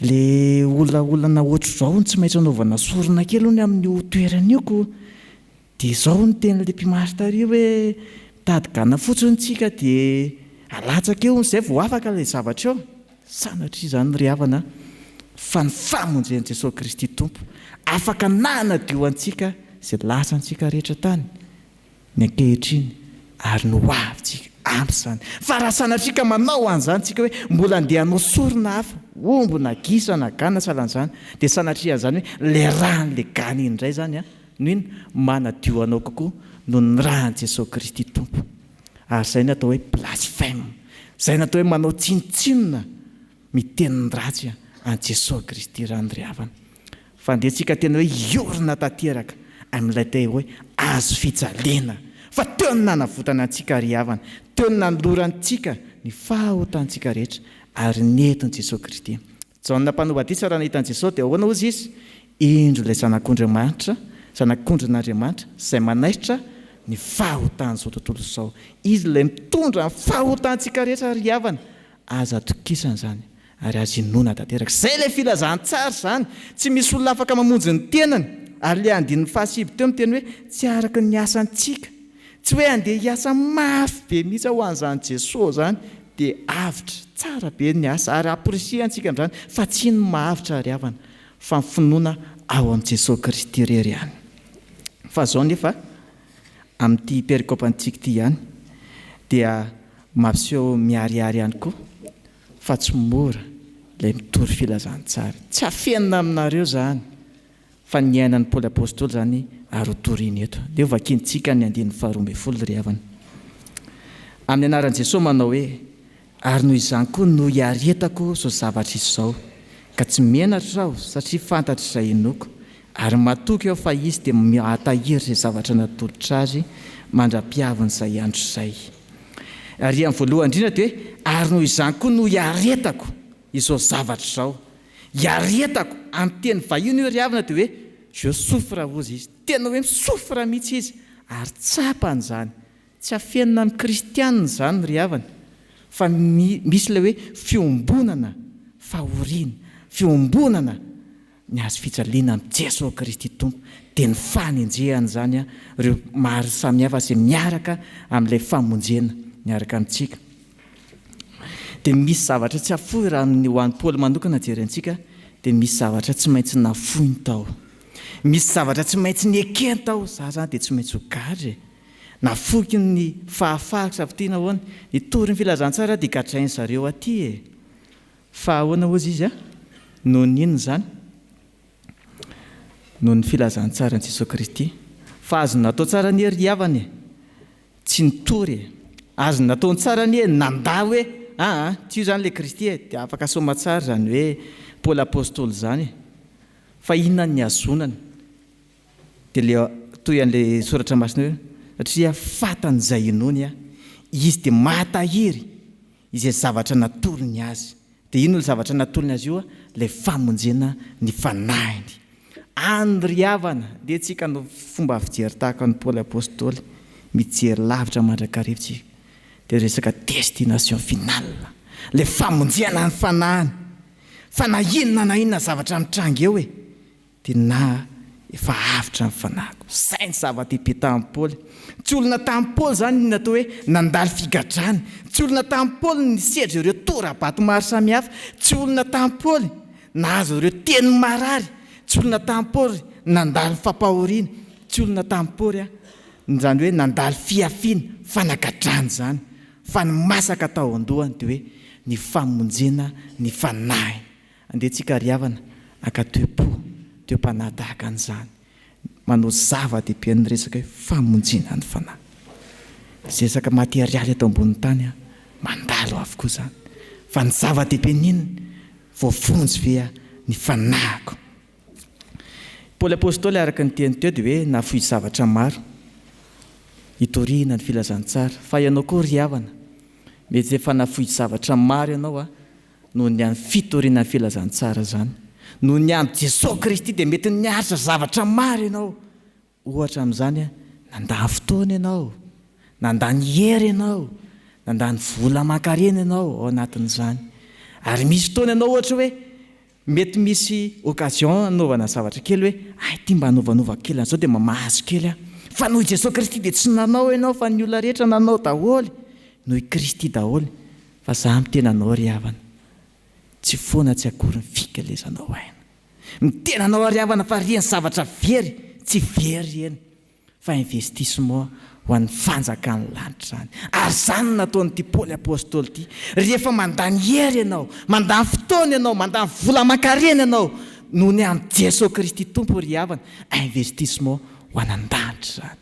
Speaker 3: le olona ohatr' izao ny tsy maintsy anaovana sorona kely hony amin'ny toerana ioko, dia izao ny ten'ilay mpimarita hoe tadigana fotsiny tsika dia alatsaka eo izay vao afaka ilay zavatra eo. Sanatria izany ry havana fa ny famonjen'i Jesosy Kristy Tompo afaka nanadio antsika izay lasantsika rehetra tany ny ankehitriny, ary no avintsika ampy izany. Fa raha sanatrika manao an'izany tsika hoe mbola andeha hanao sorona hafa, ombo na gisa na gana salan'izany, dia sanatria an'izany hoe le ran'le gana iny indray zany no iny manadio anao kokoa no ny rahan'i Jesosy Kristy Tompo. Ary izay ny atao hoe blasphème, izay ny atao hoe manao tsinotsinona mitenin'ny ratsy an Jesosy Kristy ry havana. Fa andehantsika tena hoe iorina tanteraka amin'ilay tena hoe azo fijaliana, fa teo ny nanavotana antsika ry havana, teo ny nanolorantsika ny fahaotantsika rehetra ary nentin'i Jesosy Kristy. Jaona Mpanovadisa raha nahitan'i Jesosy dia ahoana ozy izy? Indro ilay zanak'Andriamanitra, zanak'ondrin'Andriamanitra izay manaitra ny fahaotan'izao tontolo izao. Izy ilay mitondra ny fahaotantsika rehetra ry havana, aza atokisana izany ary azo inona tanteraka. Izay ilay filazantsara izany, tsy misy olona afaka mamonjy ny tenany. Ary ilay andinin'ny fahasiby teo miteny hoe tsy araka ny asantsika, tsy hoe andeha hiasa mafy be mihitsy ho an'izany Jesosy zany dia avitra tsara be ny asa ary apresiantsika amin'izany, fa tsy ny mahavitra ry havana, fa ny finoana ao amin'i Jesosy Kristy rery ihany. Fa izao nefa amin'ity perikôpantsika ity ihany dia mampiseho miharihary ihany koa fa tsy mora ilay mitory filazantsara. Tsy hafenina aminareo zany, fa ny ainan'ny Paoly Apôstôly zany ary hotoriana eto. Dia vakintsika ny 12 ry havana. Amin'ny anaran'i Jesosy manao hoe ary noho izany koa no hiaretako izao zavatra izao, ka tsy menatra aho satria fantatra izay enoko, ary matoky aho fa izy dia hatahiry izay zavatra natolotra azy mandra-piaviny izay andro izay. Ary amin'ny voalohany indrindra dia hoe ary noho izany koa no hiaretako izao zavatra izao. Hiaretako amin'ny teny vahiny io ry havana dia hoe je souffre ozy izy, tena hoe misofra mihitsy izy ary tsapany zany. Tsy hafenina amin'ny kristianina zany ry havana, fa misy ilay hoe fiombonana fahoriana, fiombonana ny azo fijaliana amin'ny Jesosy Kristy Tompo, dia ny fanenjehana zany ireo maro samihafa izay miaraka amin'ilay famonjena miaraka amintsika. Dia misy zavatra tsy hafoy raha ho an'ny Paoly manokana jery antsika, dia misy zavatra tsy maintsy nafoiny tao, misy zavatra tsy maintsy niekeny tao. Za zany dia tsy maintsy ho gadry, nafoky ny fahafahako safitina hoana nitory ny filazantsara dia gadrainy zareo aty fa ahoana ozy izy a noho ny inona zany noho ny filazantsara ny Jesosy Kristy fa azo natao tsara ny hery havany tsy nitory azo natao tsara ny nanda hoe tsy io zany le Kristy dia afaka soma tsara zany hoe Paoly apôstôly zany fa inona ny azonany dia le toy an'le soratra masina hoe satria fatan'izay inony izy dia mahatahiry izay zavatra natolony azy dia ino le zavatra natolony azy io le famonjena ny fanahiny andry havana dia tsika no fomba fijery tahaka ny Paoly apôstôly mijery lavitra mandrakarivotsika dia resaka destination finale le famonjena ny fanahiny fa na inona na inona zavatra mitranga eo dia na efa avitra ny fanahiko zay ny zava-dehibe tamin'ny Paoly tsy olona tamin'ny Paoly zany ny natao hoe nandalo figadrany tsy olona tamin'ny Paoly ny sedra ireo tora-bato maro samihafa tsy olona tamin'ny Paoly nahazo ireo teny marary tsy olona tamin'ny Paoly nandalo fampahoriana tsy olona tamin'ny Paoly zany hoe nandalo fiafiana fanagadrany zany fa ny masaka tao andohany dia hoe ny famonjena ny fanahy andehantsika ry havana akatoepo toem-panahy tahaka an'izany manao zava-dehibe ny resaka hoe famonjena ny fanahy resaka materialy eto ambonin'ny tany mandalo avokoa zany fa ny zava-dehibe n'inona voafonjy ve ny fanahiko Paoly apôstôly araka ny teny teo dia hoe nafoy zavatra maro hitoriana ny filazantsara fa ianao koa ry havana mety efa nafoy zavatra maro ianao noho ny amin'ny fitoriana ny filazantsara zany noho ny amin'ny Jesosy Kristy dia mety niaritra zavatra maro ianao ohatra amin'izany nandany fotoana ianao nandany hery ianao nandany vola aman-karena ianao ao anatin'izany ary misy fotoana ianao ohatra hoe mety misy occasion anaovana zavatra kely hoe ty mba hanaovanova kely an'izao dia mamahazo kely fa noho Jesosy Kristy dia tsy nanao ianao fa ny olona rehetra nanao daholo noho i Kristy daholo fa za mitena anao ry havana tsy foana tsy akory ny fikalezanao aina mitena anao ry havana fa riany zavatra very tsy very eny fa investissement ho an'ny fanjakany lanitra zany ary zany nataonyity Paoly apôstôly ity rehefa mandany hery ianao mandany fotoana ianao mandany vola aman-karena ianao noho ny amin'ny Jesosy Kristy tompo ry havana investissement ho an'an-danitra zany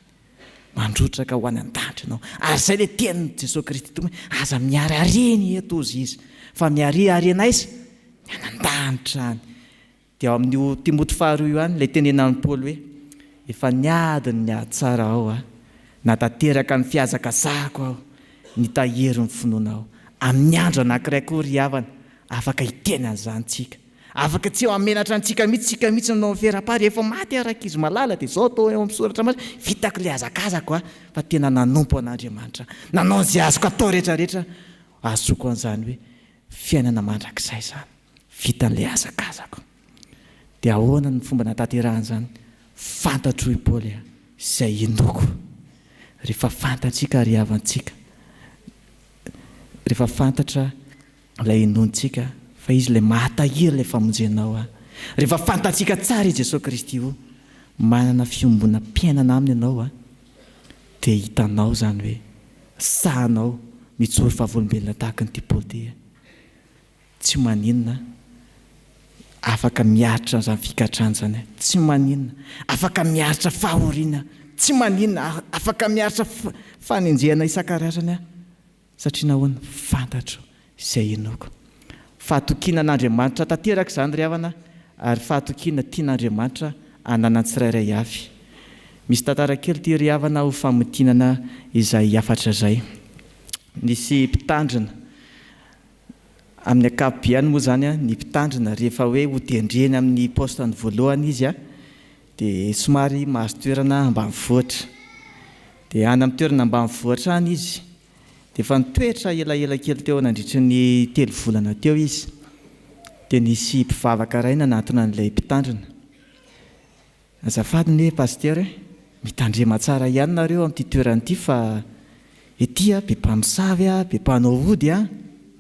Speaker 3: mandrotraka ho an'an-danitra ianao ary zay le teniny Jesosy Kristy tompo aza miary areny eto izy fa miary arena izy ny an'an-danitra zany dia ao amin'io Timoty faharoa io any ilay tenenan'ny Paoly hoe efa niadiny ny ady tsara ao natateraka ny fiazakazahako aho nitahery ny finoana aho amin'ny andro anankiray koa ry havana afaka hiteny an'izany tsika afaka tsy eo amenatra antsika mihitsy nanao miferapary efa maty araka izy malala dia zao atao eo amin'ny soratra masy vitako le azakazako fa tena nanompo an'Andriamanitra nanao izay azoko atao rehetrarehetra azoko an'izany hoe fiainana mandrakizay zany vitan'le azakazako dia ahoana ny fomba nataterahana zany fantatro i Paoly izay inoko rehefa fantatsika ry havantsika rehefa fantatra ilay inontsika fa izy ilay mahatahiry ilay famonjenao rehefa fantatsika tsara i Jesosy Kristy io manana fiombona mpiainana aminy ianao dia hitanao zany hoe sahanao mitsory fahavolombelona tahaka nyity Paoly ty tsy maninona afaka miaritra zany fikatrana zany tsy maninona afaka miaritra fahoriana tsy maninona afaka miaritra fanenjehana isan-karazany satria nahoana fantatro izay inoko fahatokiana an'Andriamanitra tanteraka izany ry havana ary fahatokiana tian'Andriamanitra anana tsirairay avy misy tantara kely ty ry havana ho famotinana izay afatra zay nisy mpitandrina amin'ny akapobeany moa zany ny mpitandrina rehefa hoe ho tendreny amin'ny postany voalohany izy dia somary mahazo toerana ambanivohitra dia any amin'ny toerana ambanivohitra any izy dia efa nitoetra elaela kely teo nandritry ny 3 volana teo izy dia nisy mpivavaka iray nanantona an'ilay mpitandrina azafady ny paster mitandrema tsara ihany nareo amin'ity toeranyity fa ety be mpamosavy be mpanao ody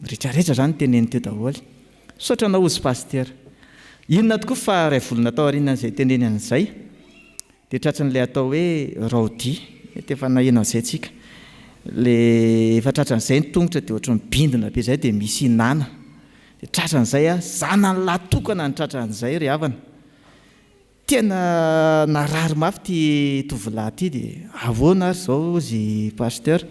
Speaker 3: rehetrarehetra zany teneny teo daholo sotra naozy paster inona tokoa fa 2 volana tao aoriana an'izay teneny an'izay dia tratran'ilay atao hoe raodi mety efa naheno an'izay tsika le efa tratran'izay ny tongotra dia ohatry mibindina be zay dia misy inana dia tratran'izay a zana ny latokana ny tratran'izay ry havana. Tena narary mafy ty tovolahy ty dia ahoana ary zao zy pasteur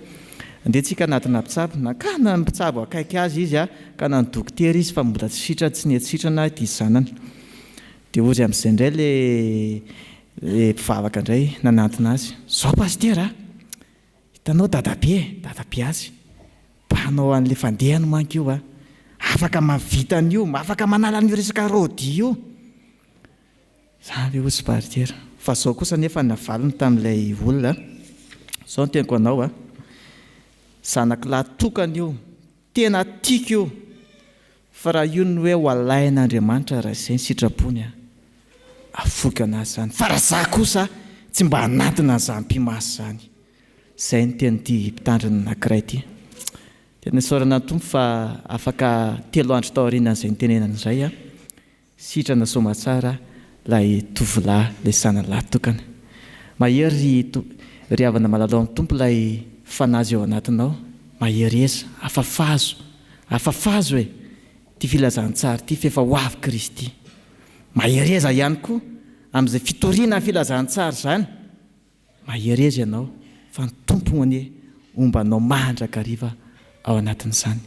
Speaker 3: andehantsika anatina mpitsabo na ka na mpitsabo akaiky azy izy a ka na ny dokotera izy fa mbola tsy sitrana tsy nesitrana ty zanany. Dia ozy amin'izay indray le mpivavaka indray nanantona azy, zao pasteur a hitanao dadabe azy mpanao an'le fandehany manko io a afaka mavita an'io afaka manala an'io resaka rôdy io. Zany ozy pasteur fa zao kosa nefa navalony tamin'ilay olona zao no tenako anao a zanaka latokana io tena tiako io fa raha io ny hoe ho alain'Andriamanitra raha izay ny sitrapony a afoky anazy zany fa raha za kosa tsy mba hanatina an'izany mpimasy zany. Izay ny tenyity mpitandrina anankiray ity. Tena isaorana tompo fa afaka 3 andro tao aorianan'izay nitenenana izay a sitrana soamantsara ilay tovolahy ilay zanany latokana. Mahery ry havana malalao amin'ny tompo ilay fanazy ao anatinao. Mahery eza afafazo e ty filazantsara ty fefa ho avy Kristy. Mahery eza ihany koa amin'izay fitoriana ny filazantsara zany. Mahery eza ianao fa ny tompo anie ombanao mandrakariva ao anatin'izany.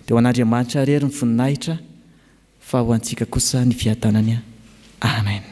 Speaker 3: Dia ho an'Andriamanitra rery ny voninahitra fa ho antsika kosa ny fiadanany. Amen.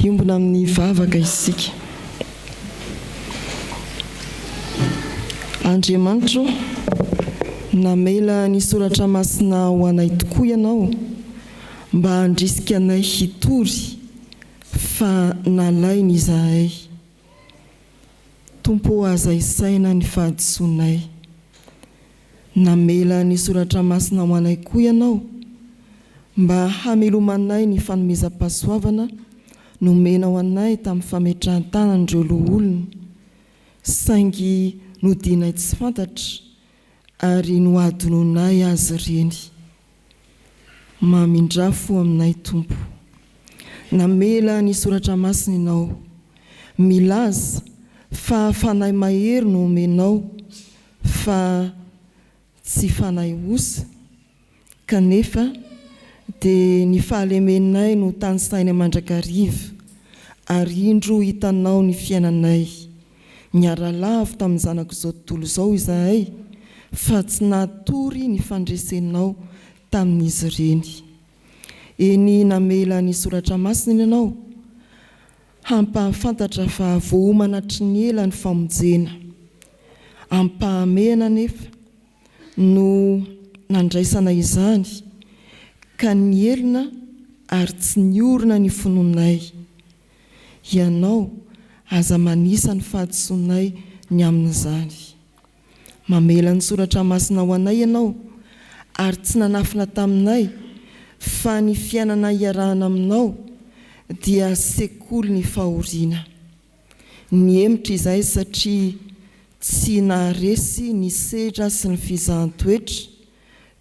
Speaker 2: Iombona amin'ny vavaka isika. Andriamanitra namela ny soratra masina ho anay tokoa ianao mba handrisika anay hitory fa nalainy izahay. Tompo azay saina ny fahadisoanay. Namela ny soratra masina ho anay koa ianao mba hamelomanay ny fanomezam-pahasoavana nomena ho anay tamin'ny fametrahan-tanan'ireo loholona, saingy nodinay tsy fantatra ary noadononay azy ireny. Mamindrafo aminay Tompo. Namela ny soratra masina ianao, milaza fa fanahy mahery no omenao fa tsy fanahy osa, kanefa dia ny fahalemenay no tany saina mandrakariva ary indro hitanao ny fiainanay. Niara-lavo tamin'ny zanak'izao tontolo izao izahay fa tsy natory ny fandresenao tamin'izy ireny. Eny namela ny soratra masina ianao hampahafantatra fa voahomanatry ny ela ny famonjena, ampahamena nefa no nandraisana izany ka nielina ary tsy niorina ny fononay. Ianao aza manisa ny fahadisoanay ny amin'izany. Mamela ny soratra masina ho anay ianao ary tsy nanafina taminay fa ny fiainana iarahana aminao dia sekoly ny fahoriana. Niemitra izahay satria tsy naharesy ny sedra sy ny fizahan-toetra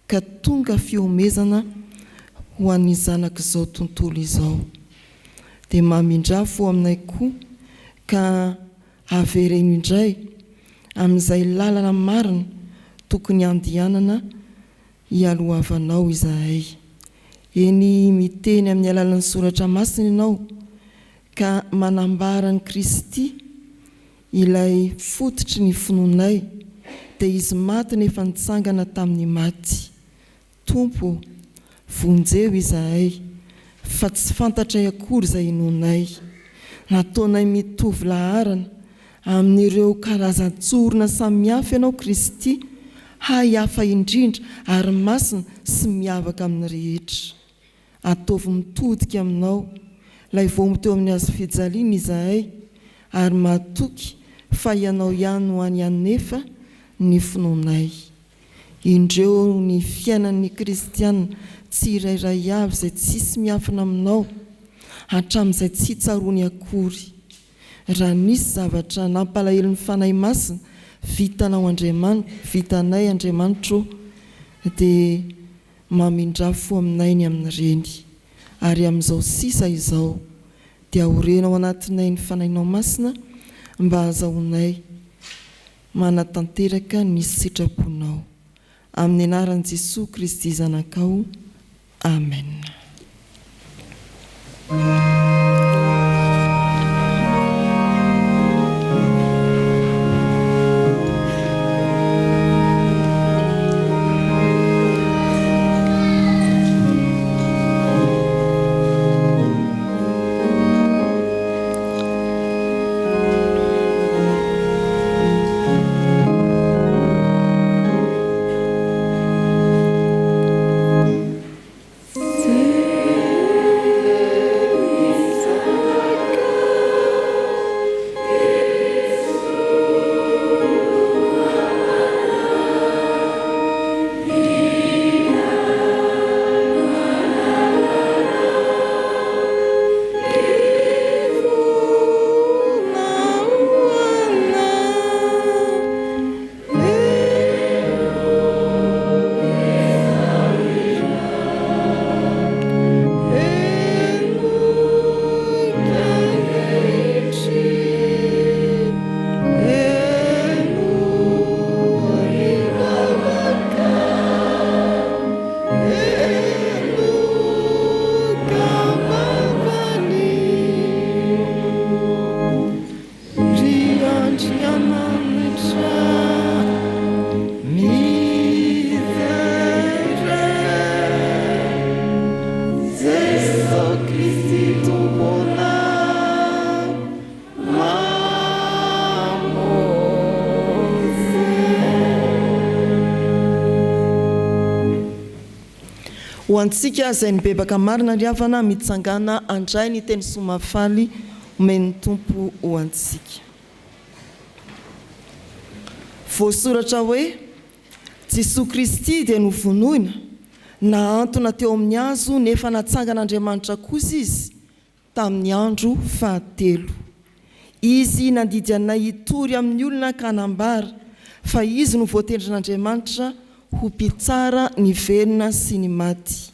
Speaker 2: ka tonga fiomezana ho an'ny zanak'izao tontolo izao. Dia mamindrafo aminay koa ka avereno indray amin'izay lalana marina tokony andehanana hialohavanao izahay. Eny miteny amin'ny alalan'ny soratra masina ianao ka manambara ny Kristy ilay fototry ny fononay dia izy maty nefa nitsangana tamin'ny maty. Tompo, vonjeo izahay fa tsy fantatray akory izay inonay. Nataonay mitovy laharana amin'ireo karazan-tsorona samihafa ianao Kristy, hay hafa indrindra ary masina sy miavaka amin'ny rehetra. Ataovy mitodika aminao, ilay vomo teo amin'ny hazo fijaliana izahay, ary matoky fa ianao ihany ho any anefa ny finoanay. Indreo ny fiainan'ny kristiana tsy irairay avy izay tsisy miafina aminao, hatramin'izay tsy tsaroany akory. Raha nisy zavatra nampalahelo ny fanahy masina vitanao Andriamanitra, vitanay Andriamanitra, dia mamindrafo aminay ny amin'ireny. Ary amin'izao sisa izao dia horenao anatinay ny fanahinao masina mba hahazoanay manatanteraka ny sitraponao. Amin'ny anaran'i Jesosy Kristy zanakao. Amen. Ho antsika izay nibebaka marina ry havana mitsangana andray ny teny somafaly omeny tompo ho antsika. Voasoratra hoe Jesosy Kristy dia novonoina na antona teo amin'ny hazo nefa natsangan'Andriamanitra kosa izy tamin'ny andro fahatelo. Izy nandidy anay hitory amin'ny olona ka hanambara fa izy no voatendrin'Andriamanitra ho mpitsara ny velona sy ny maty.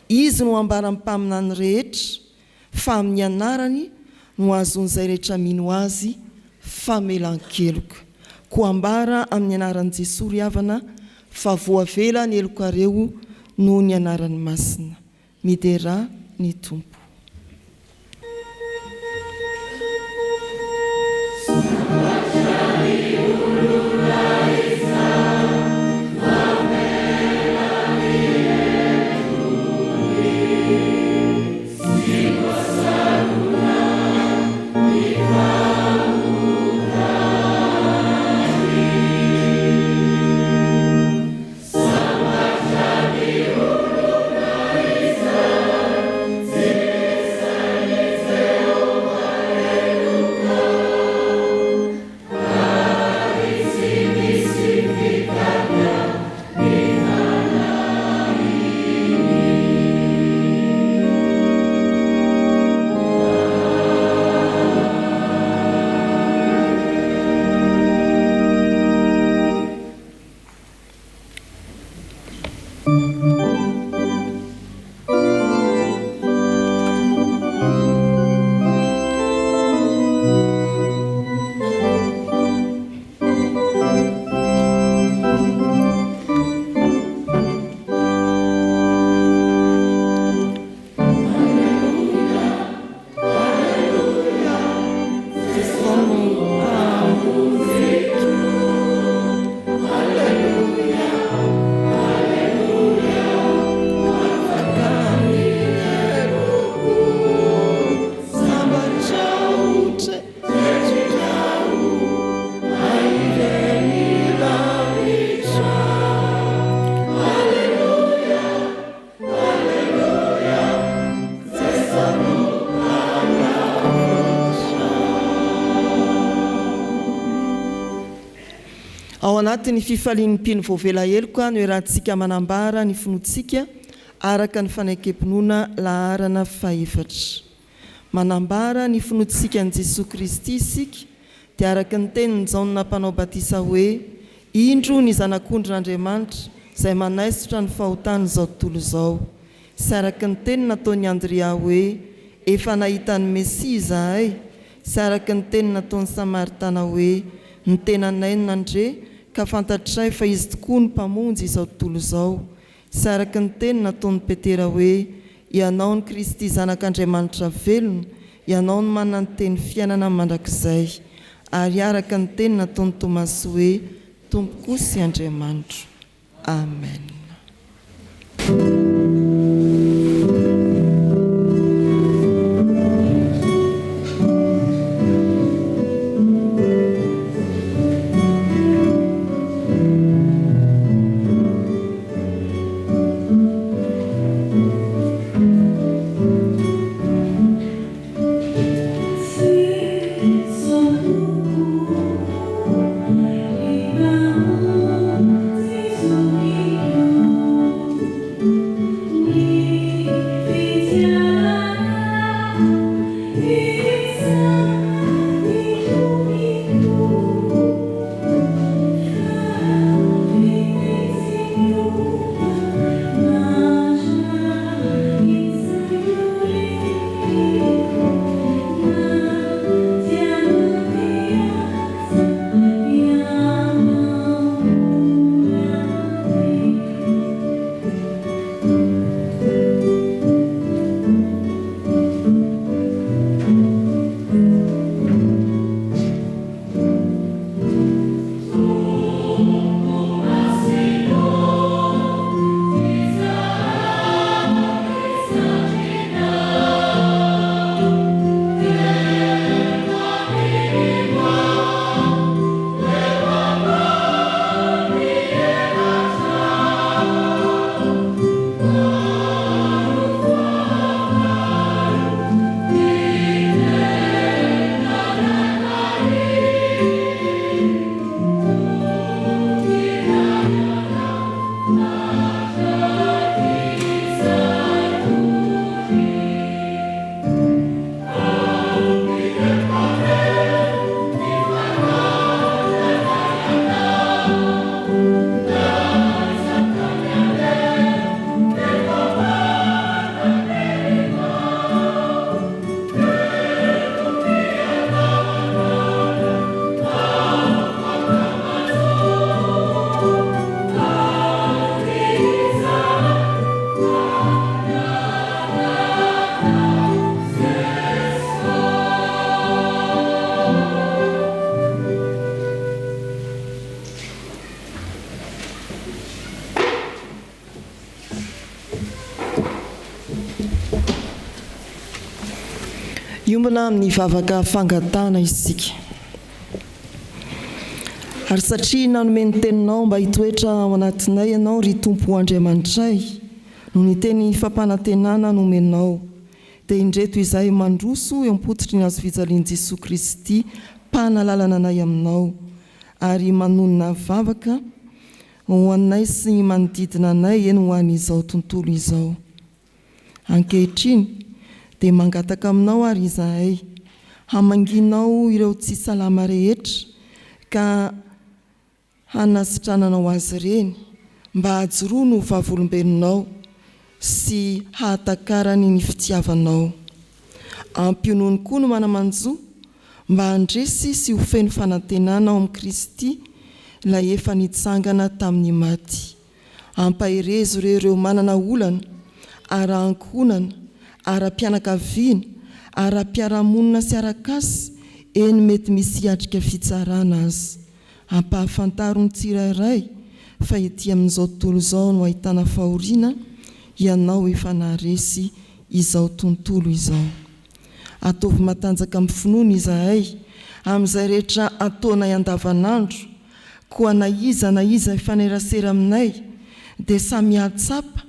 Speaker 2: Izy no ambara mpamina ny rehetra fa amin'ny anarany no azon'izay rehetra mino azy famelan-keloka. Ko ambara amin'ny anaran'i Jesosy ry havana fa voavela ny elokareo noho ny anarany masina. Midera ny tompo. ao anatin'ny fifalian'ny mpino voavela heloka no rahantsika manambara ny finoantsika araka ny fanaikempinoana laharana faefatra. Manambara ny finoantsika an' Jesosy Kristy isika dia araka ny teniny Jaona mpanao batisa hoe indro ny zanak'ondrin'Andriamanitra izay manaisotra ny fahotany izao tontolo izao. Sy araka ny teny nataon'ny Andrea hoe efa nahita ny Mesia izahay. Sy araka ny teny nataon'ny Samaritana hoe ny tenanay no nandre ka fantatray fa izy tokoa ny mpamonjy izao tontolo izao. Sy araka ny teny nataon'ny Petera hoe ianao ny Kristy zanak'Andriamanitra velona, ianao no manana ny teny fiainana mandrakizay. Ary araka ny teny nataon'ny Tomasy hoe tompoko sy Andriamanitra. Amen. Iombana amin'ny vavaka fangatana isika. Ary satria nanome ny teninao mba hitoetra ao anatinay ianao ry Tompo Andriamanitray, no ny teny fampanantenana nomenao, dia indreto izay mandroso eo am-pototry ny azo fijalian'i Jesosy Kristy mpanalalana anay aminao, ary manonona vavaka ho anay sy ny manodidina anay eny ho an'izao tontolo izao. Ankehitriny dia mangataka aminao ary izahay, hamanginao ireo tsy salama rehetra ka hanasitrananao azy ireny mba hajoroa no vavolombelonao sy hahatakarany ny fitiavanao. Ampionony koa no manamanjo mba handresy sy ho feno fanantenana ao amin'ny Kristy ilay efa nitsangana tamin'ny maty. Ampahirezo ireo manana olana, ara-ankonana, ara-pianakaviana, ara-piaramonina sy arakasy eny mety misy hiatrika fitsarana azy. Ampahafantaro ny tsirairay fa ety amin'izao tontolo izao no ahitana fahoriana, ianao efa naharesy izao tontolo izao. Ataovy matanjaka amin'ny finoana izahay amin'izay rehetra ataonay andavanandro, koa na iza ifanerasera aminay dia samy hatsapa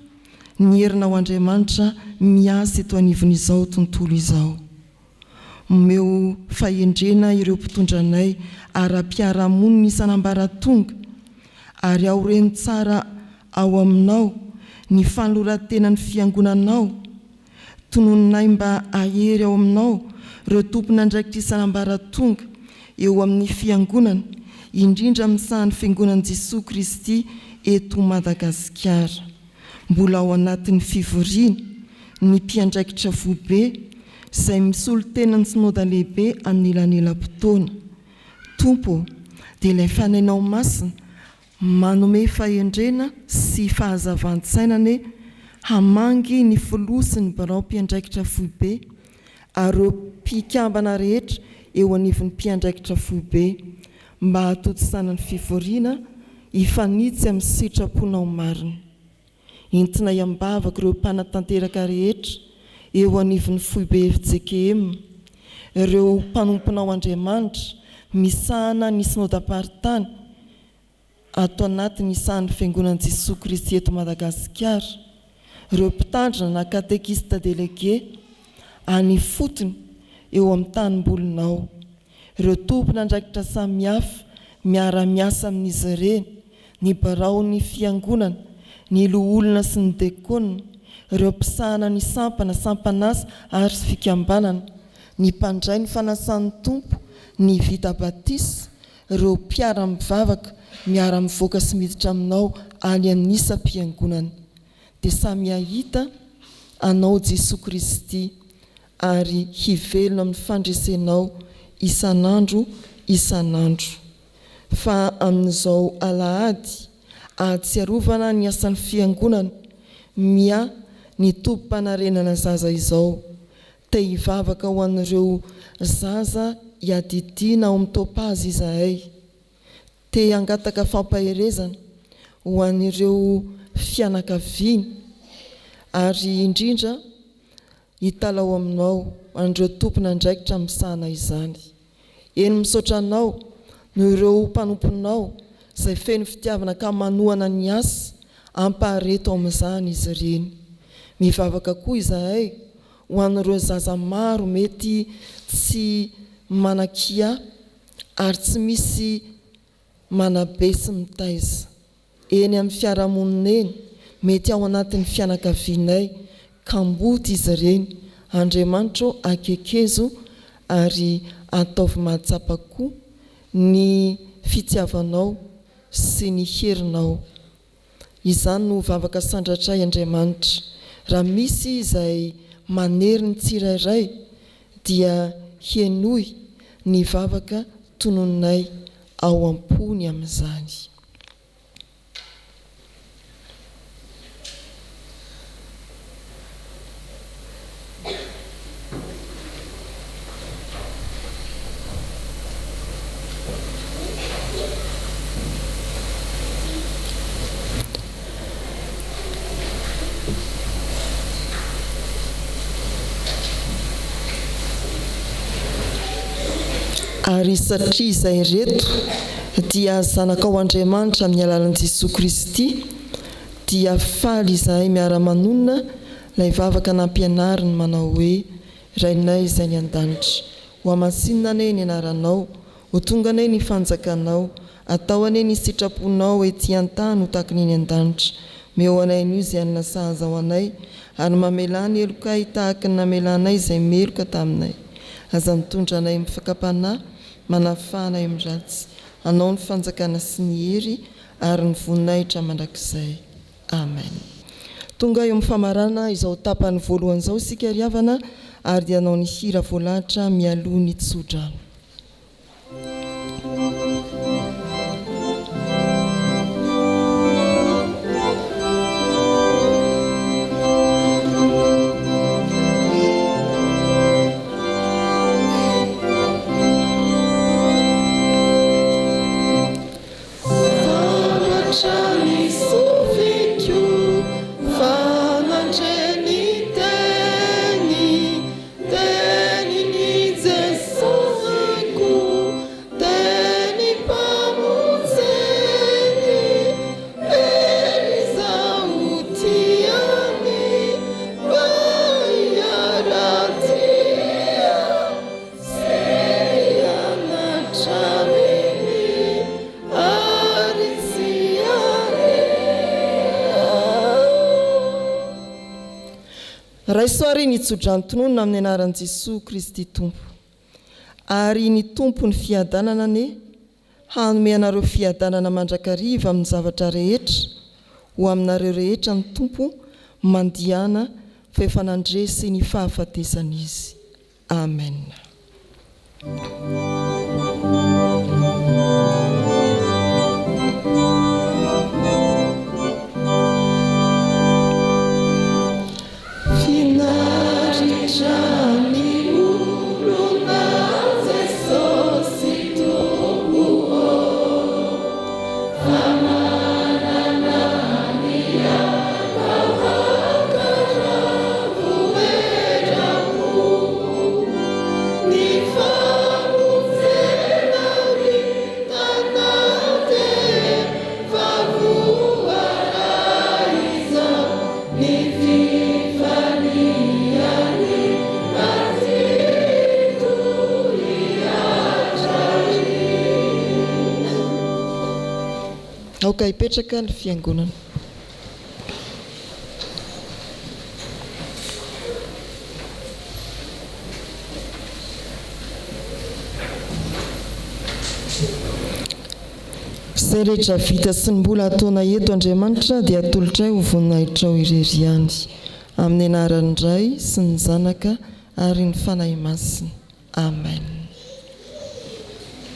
Speaker 2: ny herinao Andriamanitra miasa eto anivon'izao tontolo izao. Omeo fahendrena ireo mpitondranay ara-piaramonina isan'ambaratonga ary aoreny tsara ao aminao ny fanoloran-tenany fiangonanao. Tonononay mba ahery ao aminao ireo tompona andraikitra isanambaratonga eo amin'ny fiangonana, indrindra amin'ny sahan'ny fiangonan'i Jesosy Kristy eto Madagasikara. Mbola ao anatin'ny fivoriana ny mpiandraikitra vobe izay misolo tenany synodà lehibe anelanelam-potoana. Tompo, dia ilay fanainao masina manome fahendrena sy fahazavan-tsainany hamangy ny filosy ny barao mpiandraikitra foibe ary ireo mpikambana rehetra eo anivon'ny mpiandraikitra foibe mba hatontsanany fivoriana hifanitsy amin'ny sitraponao marina. Entina iambavaka ireo mpanatanteraka rehetra eo anivon'ny foibe FJKM, ireo mpanomponao Andriamanitra misahana ny synodam-paritany ato anatin'ny isahan'ny fiangonan'i Jesosy Kristy eto Madagasikara, ireo mpitandrina na katekista délégué any fotony eo amin'ny tanimbolinao, ireo tompona andraikitra samihafa miara-miasa amin'izy ireny, ny barao ny fiangonana, ny loholona sy ny dekona, ireo mpisahana ny sampana, sampanasa ary sy fikambanana, ny mpandray ny fanasan'ny tompo, ny vita batisa, ireo mpiara-mivavaka miara-mivoaka sy miditra aminao any amin'ny isam-piangonana. Dia samy ahita anao Jesosy Kristy ary hivelona amin'ny fandresenao isanandro isanandro. Fa amin'izao alahady ahatsiarovana ny asan'ny fiangonana ny tompom-panarenana zaza izao, te hivavaka ho an'ireo zaza hiadidiana ao amin'ny topazy izahay, te hangataka fampaherezana ho an'ireo fianakaviany ary indrindra hitalao aminao an'ireo tompona andraikitra misahana izany. Eny misaotra anao no ireo mpanomponao izay feno fitiavana ka manohana ny asa ampahareto amin'izany izy ireny. Mivavaka koa izahay ho an'ireo zaza maro mety tsy manakia ary tsy misy manabe sy mitaiza eny amin'ny fiarahamonina eny, mety ao anatin'ny fianakavianay, ka mboty izy ireny. Andriamanitra akekezo ary ataovy mahatsapa koa ny fitiavanao sy ny herinao. Izany no vavaka sandratray Andriamanitra. Raha misy izay manery ny tsirairay dia hienohy ny vavaka tonononay ao am-pony amin'izany. Ary satria izay reto dia zanakao Andriamanitra amin'ny alalan'i Jesosy Kristy, dia faly izahay miara-manonina ilay vavaka nampianariny manao hoe: Rainay izay ny an-danitra, ho amasinina ane ny anaranao, ho tonga ane ny fanjakanao, atao ane ny sitraponao ety an-tany ho tahaka ny an-danitra. Meo anay nio izay anona sahaza ao anay, ary mamelany elokay tahaka ny namelanay izay meloka taminay. Aza mitondra anay mifakapanahy, manafanay amin'ny ratsy, anao ny fanjakana sy ny hery ary ny voninahitra mandrakizay. Amen. Tonga eo amin'ny famarana izao tapany voalohany izao isika riavana, ary dia anao ny hira voalahatra mialoha ny tsodrano.
Speaker 6: Teni Jesus.
Speaker 2: raisoary nitsodranotononona amin'ny anaran'i Jesosy Kristy tompo ary ny tompo ny fiadanana ane hanome anareo fiadanana mandrakariva amin'ny zavatra rehetra ho aminareo rehetra ny tompo mandihana fefanandresy ny fahafatesana izy. Amen. Aoka hipetraka ny fiangonana. Izay rehetra vita sy ny mbola ataona eto Andriamanitra dia atolotra ho voninahitra ho irery ihany amin'ny anaran'ny Ray sy ny Zanaka ary ny fanahy masina. Amen.